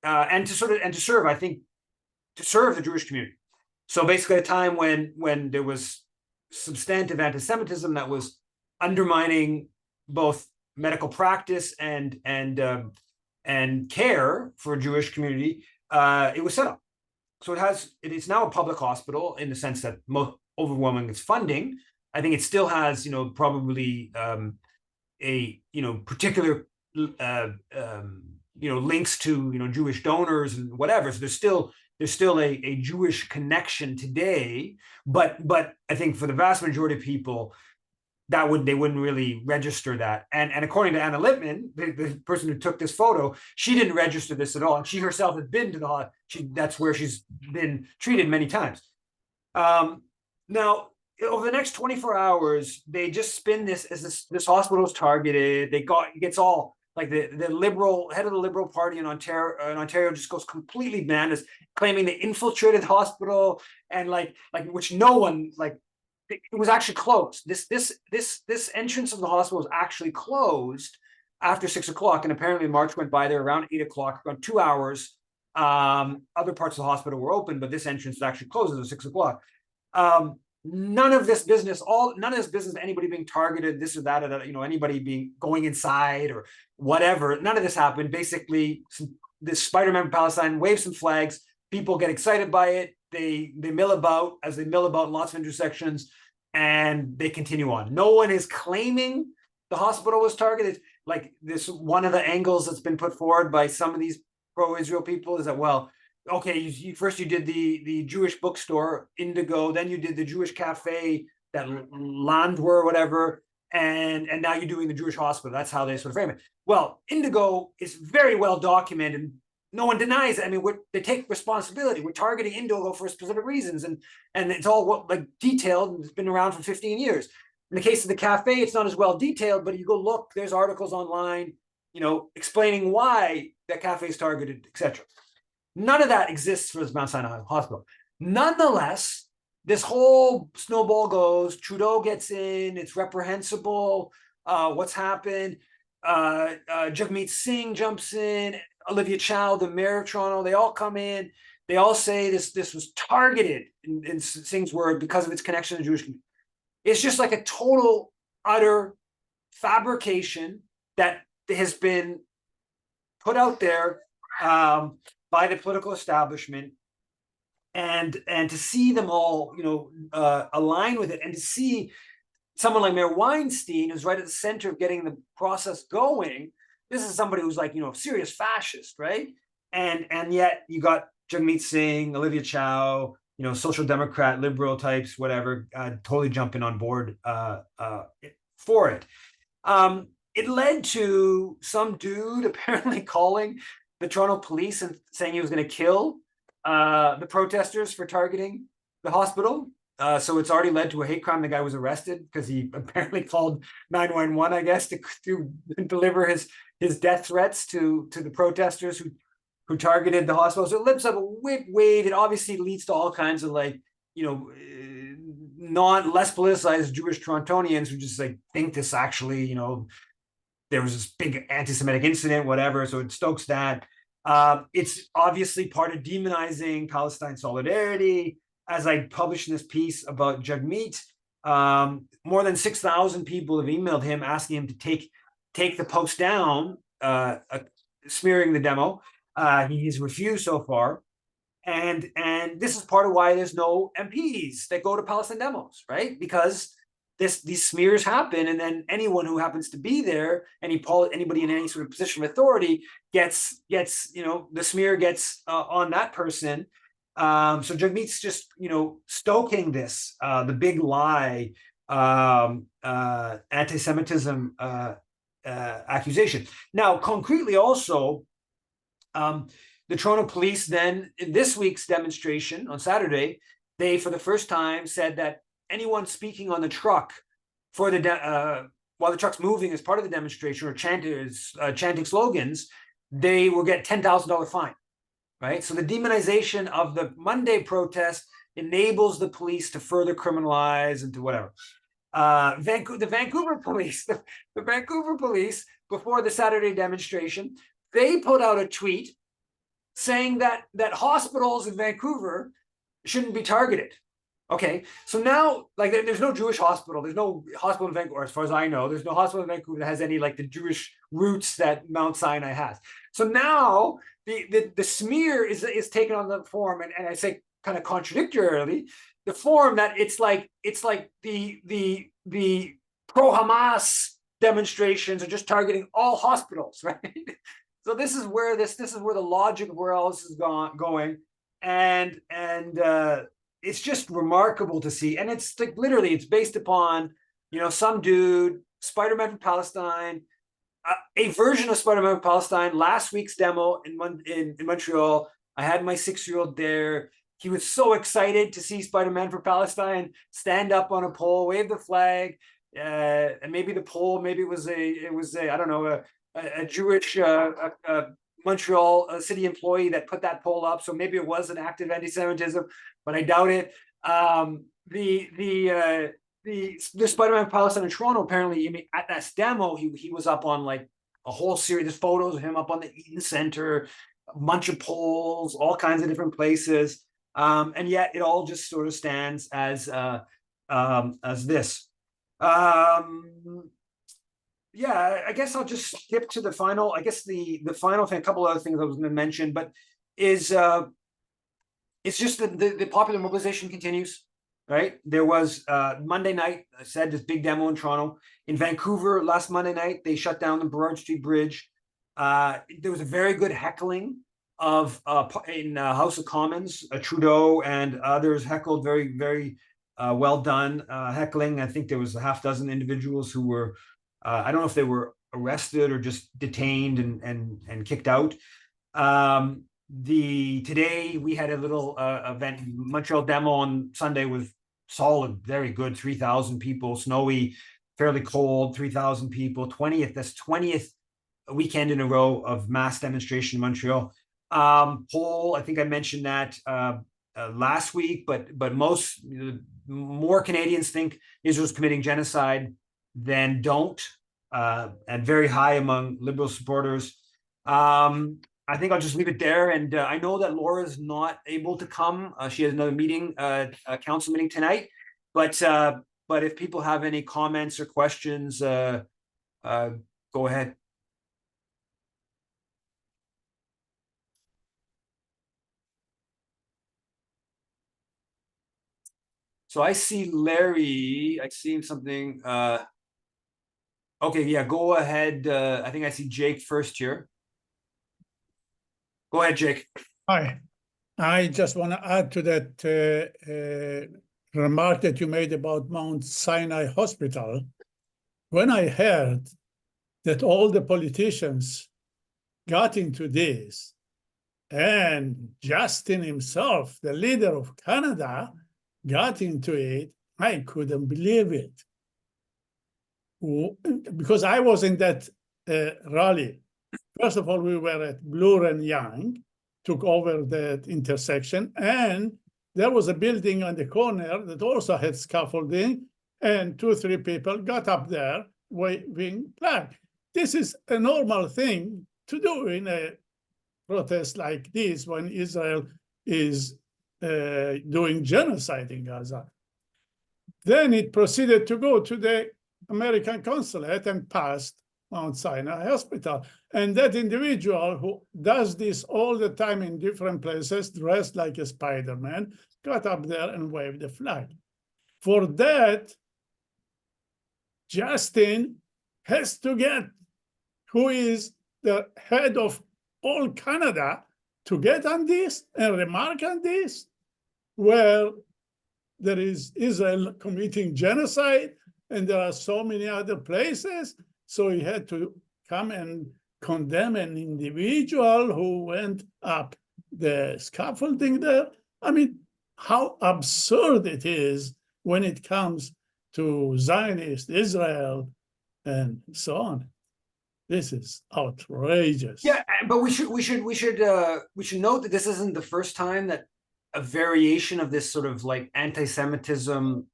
and to serve the Jewish community. So basically, at a time when there was substantive anti-Semitism that was undermining both medical practice and care for a Jewish community, it was set up. So it is now a public hospital in the sense that most overwhelming its funding. I think it still has, probably particular links to Jewish donors and whatever. So there's still a Jewish connection today, but I think for the vast majority of people, they wouldn't really register that. And according to Anna Lipman, the person who took this photo, she didn't register this at all. And she herself had been to the hospital. That's where she's been treated many times. Now, over the next 24 hours, they just spin this as this hospital is targeted. It gets all like the liberal head of the Liberal Party in Ontario just goes completely bananas, claiming they infiltrated the hospital and like which no one like. It was actually closed. This entrance of the hospital was actually closed after 6 o'clock, and apparently March went by there around 8 o'clock, around 2 hours. Other parts of the hospital were open, but this entrance was actually closed at 6 o'clock. None of this business, anybody being targeted, this or that, anybody going inside or whatever. None of this happened. Basically, this Spider-Man from Palestine waves some flags. People get excited by it. They mill about in lots of intersections, and they continue on. No one is claiming the hospital was targeted. Like this, one of the angles that's been put forward by some of these pro-Israel people is that, well, okay, you first you did the Jewish bookstore Indigo, then you did the Jewish cafe, that Landwer or whatever, and now you're doing the Jewish hospital. That's how they sort of frame it. Well, Indigo is very well documented. No one denies it. I mean, they take responsibility. We're targeting Indigo for specific reasons, and it's all detailed, and it's been around for 15 years. In the case of the cafe, it's not as well detailed, but you go look, there's articles online, explaining why that cafe is targeted, etc. None of that exists for this Mount Sinai Hospital. Nonetheless, this whole snowball goes. Trudeau gets in. It's reprehensible. What's happened? Jagmeet Singh jumps in. Olivia Chow, the mayor of Toronto, they all come in. They all say this was targeted, in Singh's word, because of its connection to the Jewish community. It's just like a total, utter fabrication that has been put out there by the political establishment, and to see them all, align with it, and to see someone like Mayor Weinstein, who's right at the center of getting the process going. This is somebody who's like, serious fascist, right? And yet you got Jagmeet Singh, Olivia Chow, social democrat, liberal types, whatever, totally jumping on board for it. It led to some dude apparently calling the Toronto police and saying he was going to kill the protesters for targeting the hospital. So it's already led to a hate crime. The guy was arrested because he apparently called 911, I guess, to deliver his death threats to the protesters who targeted the hospital. So it lives up a weight. It obviously leads to all kinds of not less politicized Jewish Torontonians who just like think this actually, there was this big anti-Semitic incident, whatever. So it stokes that. It's obviously part of demonizing Palestine solidarity. As I published in this piece about Jagmeet, more than 6,000 people have emailed him asking him to take the post down, smearing the demo. He's refused so far. And this is part of why there's no MPs that go to Palestine demos, right? Because these smears happen, and then anyone who happens to be there, anybody in any sort of position of authority gets the smear gets on that person. So Jagmeet's just stoking this the big lie, anti-Semitism accusation. Now, concretely, also. The Toronto police then, in this week's demonstration on Saturday, they, for the first time, said that anyone speaking on the truck for while the truck's moving as part of the demonstration or chanting slogans, they will get $10,000 fine, right? So the demonization of the Monday protest enables the police to further criminalize and to whatever. The Vancouver police, the Vancouver police, before the Saturday demonstration, they put out a tweet saying that hospitals in Vancouver shouldn't be targeted. Okay, so now, like, there's no Jewish hospital. There's no hospital in Vancouver, as far as I know. There's no hospital in Vancouver that has any, like, the Jewish roots that Mount Sinai has. So now the smear is taken on the form, and I say kind of contradictorily, the form that it's like the pro-Hamas demonstrations are just targeting all hospitals, right? So this is where the logic of where all this is going, and it's just remarkable to see. And it's like literally, it's based upon some dude, Spider-Man from Palestine, a version of Spider-Man from Palestine. Last week's demo in Montreal, I had my 6-year-old there. He was so excited to see Spider-Man for Palestine stand up on a pole, wave the flag, and maybe the pole, maybe it was a I don't know, a Jewish Montreal city employee that put that pole up, so maybe it was an act of anti-Semitism, but I doubt it. The Spider-Man Palestine in Toronto, apparently, I mean, at that demo, he was up on like a whole series of photos of him up on the Eaton Center, a bunch of poles, all kinds of different places, and yet it all just sort of stands as this. Yeah, I guess I'll just skip to the final. I guess the final thing, a couple other things I was going to mention, but is it's just the popular mobilization continues, right? There was Monday night, I said, this big demo in Toronto. In Vancouver last Monday night, they shut down the Burrard Street Bridge. There was a very good heckling of in House of Commons. Trudeau and others heckled, very, very well done heckling. I think there was a half dozen individuals who were I don't know if they were arrested or just detained and kicked out. Today we had a little event, Montreal demo on Sunday was solid, very good, 3,000 people, snowy, fairly cold, 3,000 people, 20th weekend in a row of mass demonstration in Montreal. Poll, I think I mentioned that last week, but more Canadians think Israel's committing genocide than don't, and very high among Liberal supporters. I think I'll just leave it there. And I know that Laura's not able to come. She has another meeting, a council meeting tonight. But if people have any comments or questions, go ahead. So I see Larry. I see something. Okay, yeah, go ahead. I think I see Jake first here. Go ahead, Jake. Hi. I just want to add to that remark that you made about Mount Sinai Hospital. When I heard that all the politicians got into this, and Justin himself, the leader of Canada, got into it, I couldn't believe it. Because I was in that rally. First of all, we were at Bloor and Young, took over that intersection, and there was a building on the corner that also had scaffolding, and 2 or 3 people got up there waving flag. This is a normal thing to do in a protest like this when Israel is doing genocide in Gaza. Then it proceeded to go to the American consulate and passed Mount Sinai Hospital. And that individual who does this all the time in different places, dressed like a Spider-Man, got up there and waved the flag. For that, Justin has to get, who is the head of all Canada, to get on this and remark on this, where there is Israel committing genocide and there are so many other places. So he had to come and condemn an individual who went up the scaffolding there. I mean, how absurd it is when it comes to Zionist Israel and so on. This is outrageous. Yeah, but we should note that this isn't the first time that a variation of this sort of like anti-Semitism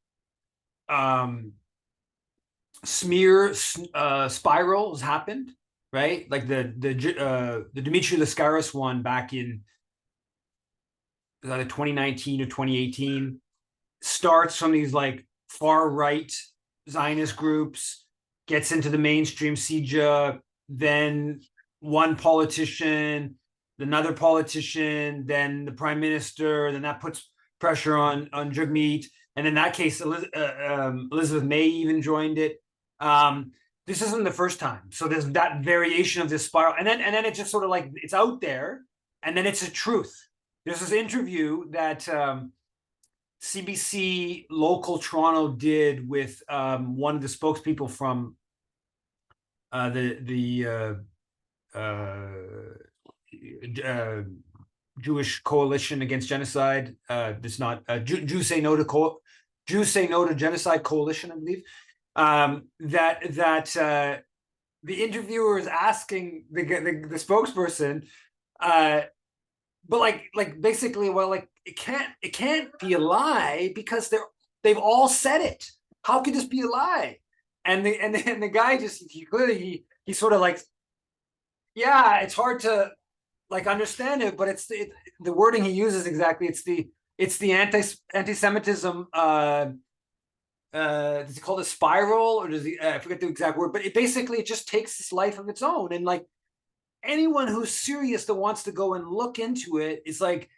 smear spiral has happened, right? Like the Dimitri Lascaris one back in 2019 or 2018 starts from these like far right Zionist groups, gets into the mainstream CJA, then one politician, another politician, then the prime minister, then that puts pressure on Jagmeet, and in that case, Elizabeth May even joined it. This isn't the first time, so there's that variation of this spiral, and then it just sort of like it's out there, and then it's a truth. There's this interview that CBC Local Toronto did with one of the spokespeople from the Jewish Coalition Against Genocide. It's not Jews Say No to Genocide Coalition, I believe. That the interviewer is asking the spokesperson, but like basically, well, like it can't be a lie because they've all said it. How could this be a lie? And the guy just he sort of like, yeah, it's hard to like understand it, but it's the wording he uses exactly. It's the anti-Semitism. Does he call it a spiral, or does he? I forget the exact word, but it basically just takes this life of its own. And like anyone who's serious that wants to go and look into it is like,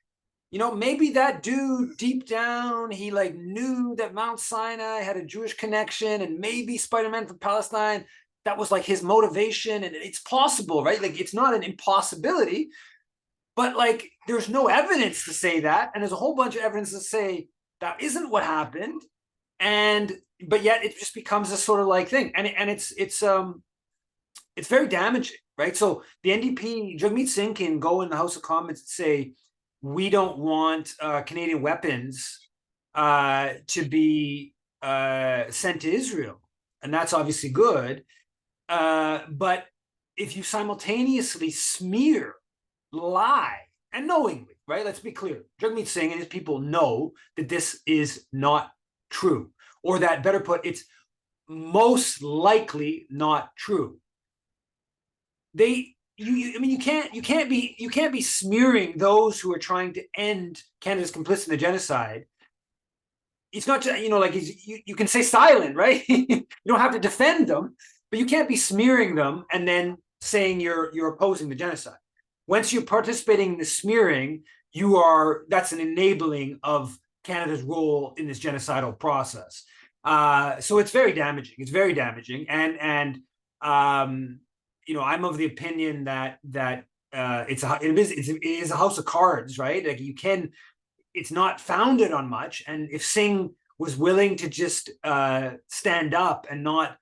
maybe that dude deep down, he like knew that Mount Sinai had a Jewish connection, and maybe Spider-Man from Palestine, that was like his motivation, and it's possible, right? Like it's not an impossibility, but like there's no evidence to say that, and there's a whole bunch of evidence to say that isn't what happened, but yet it just becomes a sort of like thing, and it's very damaging, right? So the NDP, Jagmeet Singh can go in the House of Commons and say, we don't want Canadian weapons to be sent to Israel, and that's obviously good. But if you simultaneously smear, lie, and knowingly, right? Let's be clear. Jagmeet Singh and his people know that this is not true, or that, better put, it's most likely not true. You can't be smearing those who are trying to end Canada's complicity in the genocide. It's not just, like you can say silent, right? You don't have to defend them, but you can't be smearing them and then saying you're opposing the genocide. Once you're participating in the smearing, that's an enabling of Canada's role in this genocidal process. So it's very damaging. It's very damaging, and I'm of the opinion that it is a house of cards, right? Like it's not founded on much. And if Singh was willing to just stand up and not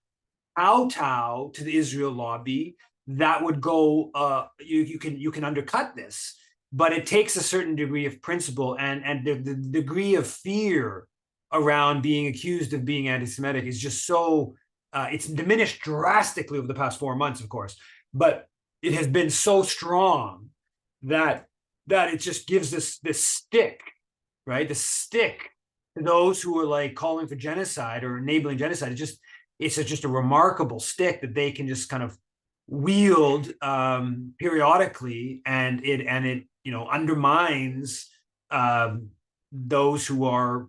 kowtow to the Israel lobby, that would go. You can undercut this, but it takes a certain degree of principle and the degree of fear around being accused of being anti-Semitic is just so. It's diminished drastically over the past 4 months, of course, but it has been so strong that it just gives this stick right? The stick to those who are like calling for genocide or enabling genocide. It's just a remarkable stick that they can just kind of wield periodically, and it undermines those who are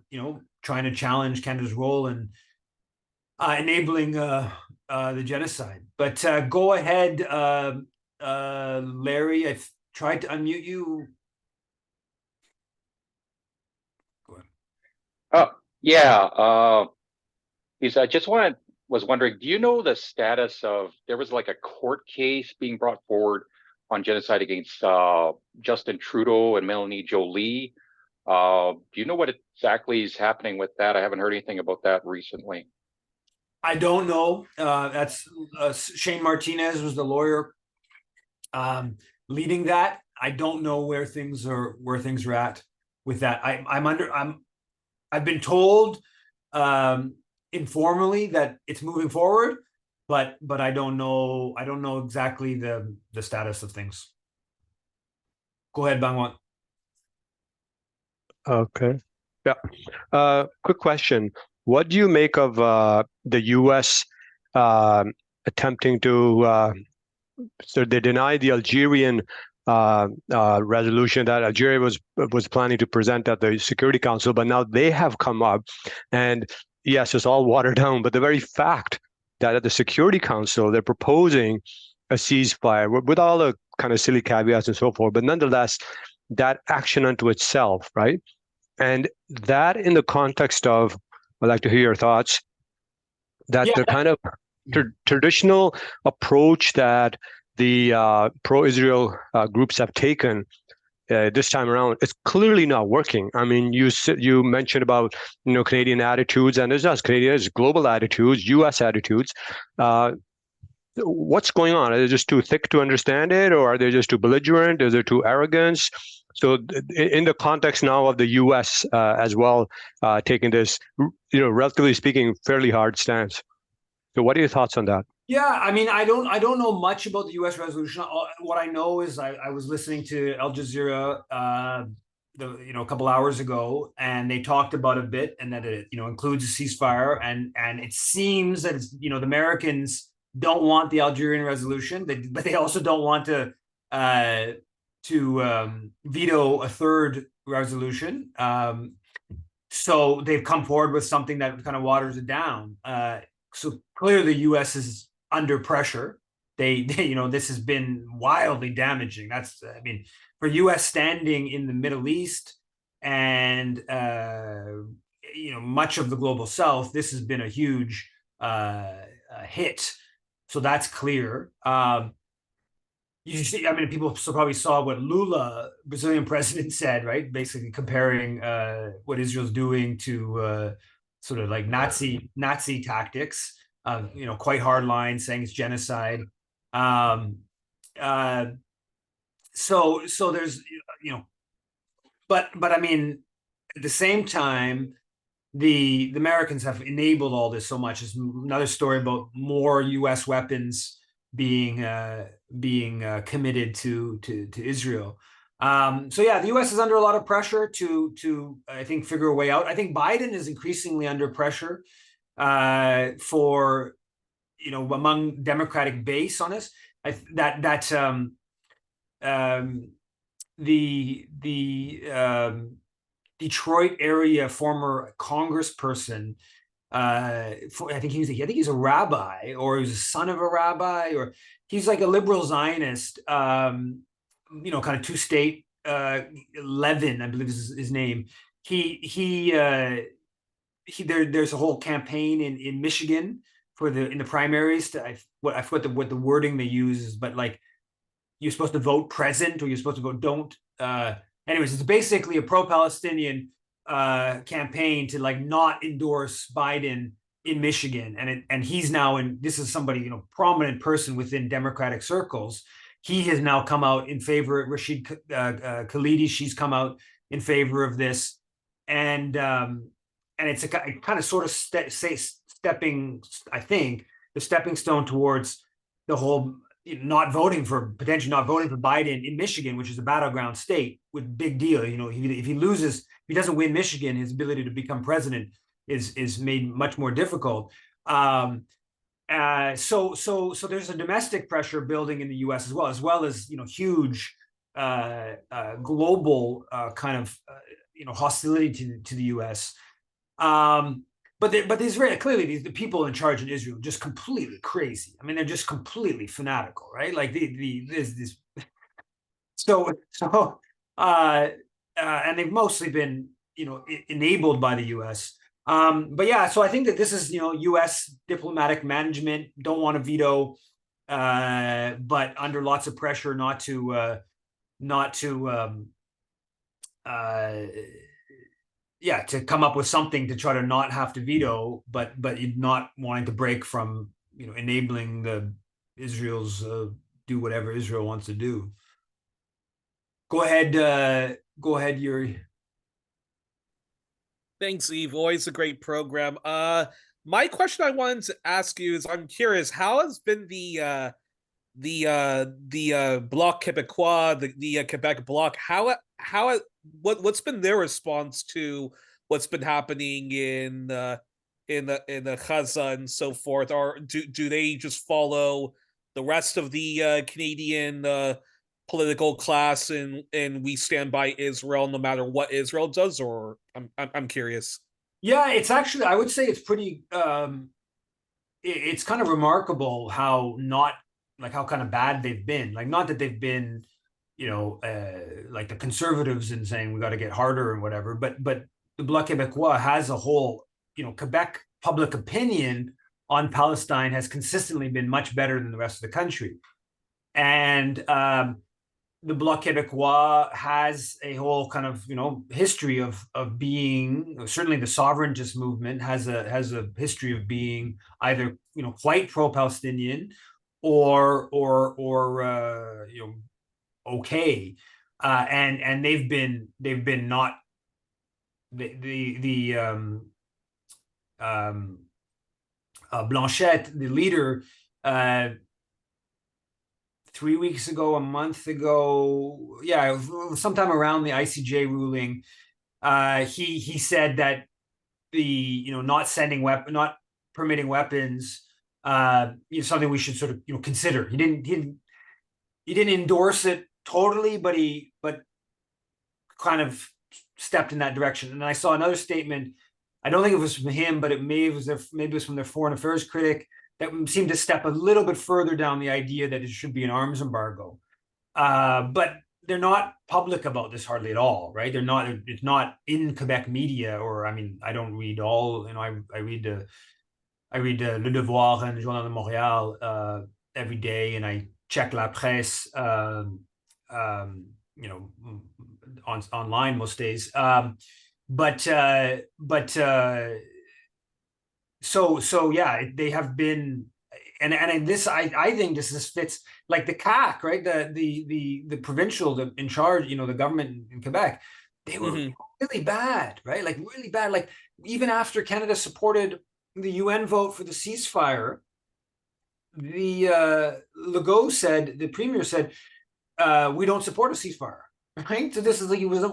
trying to challenge Canada's role in enabling the genocide. But go ahead, Larry. I've tried to unmute you. Go ahead. Oh, yeah. I just was wondering, do you know the status of, there was like a court case being brought forward on genocide against Justin Trudeau and Melanie Jolie. Do you know what exactly is happening with that? I haven't heard anything about that recently. I don't know. That's Shane Martinez was the lawyer leading that. I don't know where things are at with that. I've been told informally that it's moving forward, but I don't know exactly the status of things. Go ahead, Bangwat. Okay. Yeah. Quick question. What do you make of the U.S. attempting to so they denied the Algerian resolution that Algeria was planning to present at the Security Council, but now they have come up, and yes, it's all watered down. But the very fact that at the Security Council they're proposing a ceasefire with all the kind of silly caveats and so forth, but nonetheless, that action unto itself, right? And that in the context of, I'd like to hear your thoughts, that the kind of traditional approach that the pro-Israel groups have taken this time around, it's clearly not working. I mean, you mentioned about Canadian attitudes, and there's not just Canadian, it's global attitudes, U.S. attitudes. What's going on? Are they just too thick to understand it, or are they just too belligerent? Is there too arrogance? So, in the context now of the U.S. As well, taking this, relatively speaking, fairly hard stance. So, what are your thoughts on that? Yeah, I mean, I don't know much about the U.S. resolution. What I know is I was listening to Al Jazeera, a couple hours ago, and they talked about a bit, and that it includes a ceasefire, and it seems that the Americans don't want the Algerian resolution, but they also don't want to veto a third resolution. So they've come forward with something that kind of waters it down. So clearly, the U.S. is under pressure. They this has been wildly damaging. For U.S. standing in the Middle East and much of the global South, this has been a huge hit. So that's clear. You see, people probably saw what Lula, Brazilian president, said, right? Basically comparing what Israel's doing to sort of like Nazi tactics. Quite hard lines, saying it's genocide. So there's but I mean, at the same time, the Americans have enabled all this so much. There's another story about more U.S. weapons being committed to Israel. So yeah, the U.S. is under a lot of pressure to I think figure a way out. I think Biden is increasingly under pressure for among Democratic base on this. The Detroit area former congressperson, I think he's a rabbi, or he was a son of a rabbi, or he's like a liberal Zionist, kind of two-state. Levin, I believe is his name. There's a whole campaign in Michigan in the primaries. I forget what the wording they use is, but like you're supposed to vote present or you're supposed to vote don't. Anyways, it's basically a pro-Palestinian campaign to like not endorse Biden in Michigan, and he's now this is somebody prominent person within Democratic circles. He has now come out in favor. Rashid Khalidi, she's come out in favor of this, and it's a kind of sort of stepping, I think, the stepping stone towards the whole potentially not voting for Biden in Michigan, which is a battleground state, with big deal. If he loses, if he doesn't win Michigan, his ability to become president is made much more difficult. So there's a domestic pressure building in the U.S. as well as huge global kind of hostility to the U.S. But the Israeli, clearly the people in charge in Israel are just completely crazy. I mean, they're just completely fanatical, right? Like there's this. And they've mostly been enabled by the U.S. But yeah, so I think that this is U.S. diplomatic management don't want to veto, but under lots of pressure not to to come up with something to try to not have to veto, but not wanting to break from enabling the Israel's do whatever Israel wants to do. Go ahead, Yuri. Thanks, Eve. Always a great program. My question I wanted to ask you is, I'm curious, how has been the Bloc Québécois, the Quebec Bloc, what's been their response to what's been happening in the Gaza and so forth? Or do they just follow the rest of the Canadian political class and we stand by Israel no matter what Israel does? Or I'm curious. Yeah, it's actually, I would say it's pretty it's kind of remarkable how kind of bad they've been. Like, not that they've been like the conservatives and saying we got to get harder and whatever, but the Bloc Québécois has a whole, Quebec public opinion on Palestine has consistently been much better than the rest of the country. And the Bloc Québécois has a whole kind of, history of being, certainly the sovereigntist movement has a history of being either, quite pro-Palestinian or okay. And they've been not Blanchette, the leader, 3 weeks ago, a month ago, sometime around the ICJ ruling, he said that the not permitting weapons is something we should sort of consider. He didn't endorse it totally, but kind of stepped in that direction. And I saw another statement. I don't think it was from him, but maybe it was from their foreign affairs critic, that seemed to step a little bit further down the idea that it should be an arms embargo. But they're not public about this hardly at all, right? It's not in Quebec media, or, I mean, I don't read all, I read Le Devoir and Journal de Montréal every day, and I check La Presse, online most days. So yeah, they have been, and this I think this fits, like the CAQ, right? The provincial, in charge, the government in Quebec, they were really bad, right? Like really bad. Like, even after Canada supported the UN vote for the ceasefire, the Legault the premier said, we don't support a ceasefire, right? So this is like, he was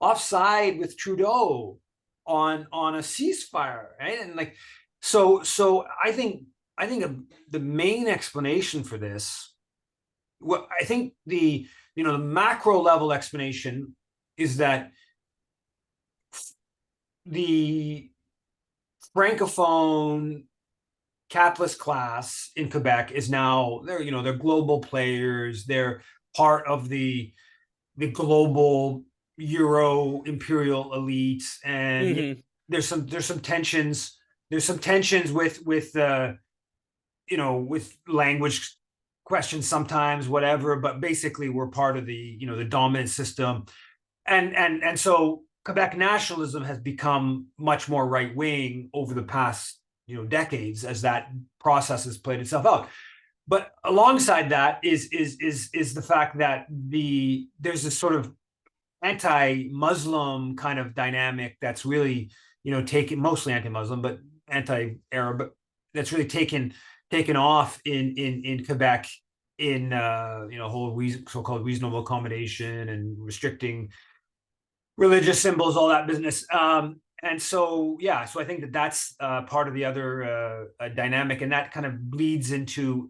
offside with Trudeau on a ceasefire, right? And like, so I think the main explanation for this, I think the macro level explanation is that the francophone capitalist class in Quebec is now, they're global players. They're part of the global Euro imperial elites, and there's some tensions. There's some tensions with language questions sometimes, whatever. But basically, we're part of the the dominant system, and so Quebec nationalism has become much more right wing over the past decades as that process has played itself out. But alongside that is the fact that there's this sort of anti-Muslim kind of dynamic that's really taken, mostly anti-Muslim, but anti-Arab, that's really taken taken off in Quebec in whole so-called reasonable accommodation and restricting religious symbols, all that business. And so so I think that that's part of the other dynamic, and that kind of bleeds into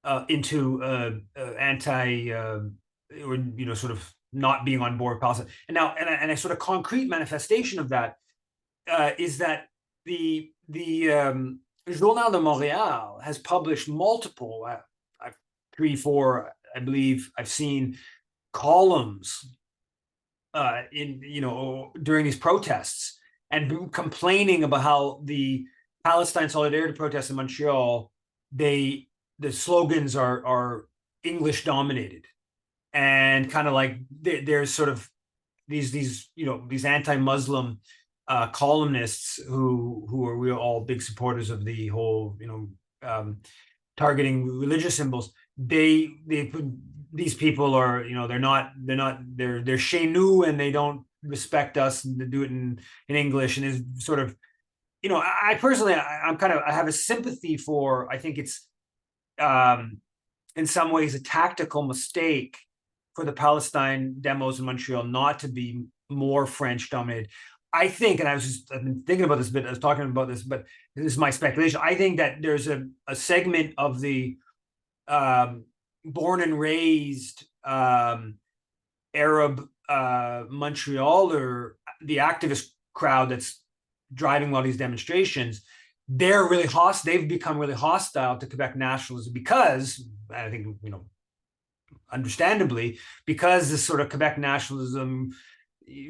anti or sort of not being on board with Palestine. And now and a sort of concrete manifestation of that is that the Journal de Montréal has published multiple 3, 4, I believe I've seen columns during these protests and complaining about how the Palestine solidarity protests in Montreal, the slogans are English dominated, and kind of like there's sort of these anti-Muslim columnists who are we're all big supporters of the whole targeting religious symbols. These people are they're chez nous, and they don't respect us, and they do it in English, and is sort of I personally I have a sympathy for. I think it's in some ways a tactical mistake for the Palestine demos in Montreal not to be more French dominated. I think, and I've been thinking about this a bit, I was talking about this, but this is my speculation. I think that there's a segment of the born and raised Arab Montrealer, the activist crowd that's driving a lot of these demonstrations. They're really hostile. They've become really hostile to Quebec nationalism because, I think, understandably, because this sort of Quebec nationalism,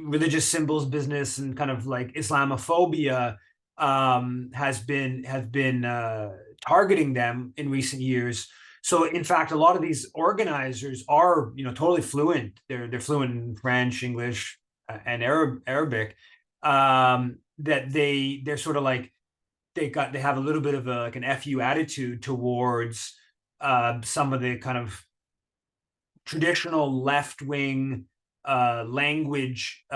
religious symbols business, and kind of like Islamophobia has been targeting them in recent years. So in fact, a lot of these organizers are totally fluent. They're fluent in French, English, and Arabic. That they're sort of like they have a little bit of like an FU attitude towards some of the kind of traditional left-wing language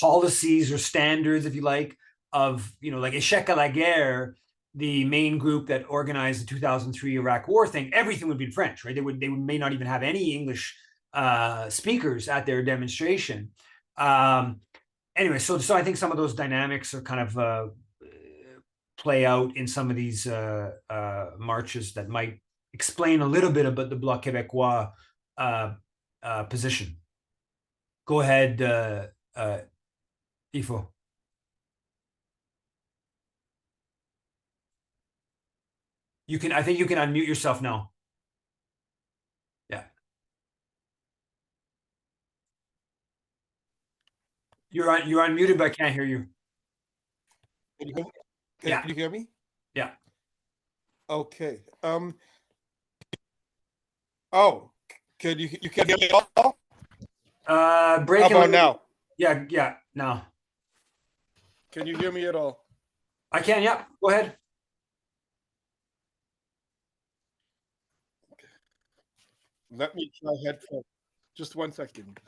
policies or standards, if you like, of like Échec à la Guerre, the main group that organized the 2003 Iraq War thing. Everything would be in French, right? They may not even have any English speakers at their demonstration. Anyway, so I think some of those dynamics are kind of play out in some of these marches that might explain a little bit about the Bloc Québécois position. Go ahead, Ifo. I think you can unmute yourself now. Yeah. You're unmuted, but I can't hear you. Can you, Yeah. Can you hear me? Yeah. Okay. Oh, can you hear me at all? Breaking. How about now? Yeah, now. Can you hear me at all? I can, yeah. Go ahead. Let me try headphones. Just 1 second.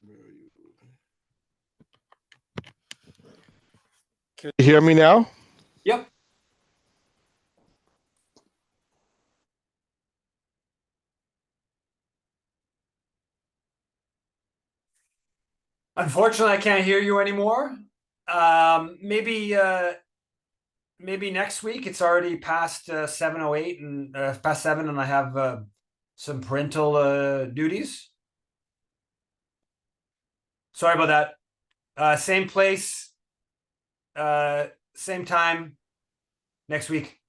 Where are you? Can you hear me now? Yep. Unfortunately, I can't hear you anymore. Maybe next week. It's already past 7:08 and past 7, and I have some parental duties. Sorry about that. Same place, same time next week.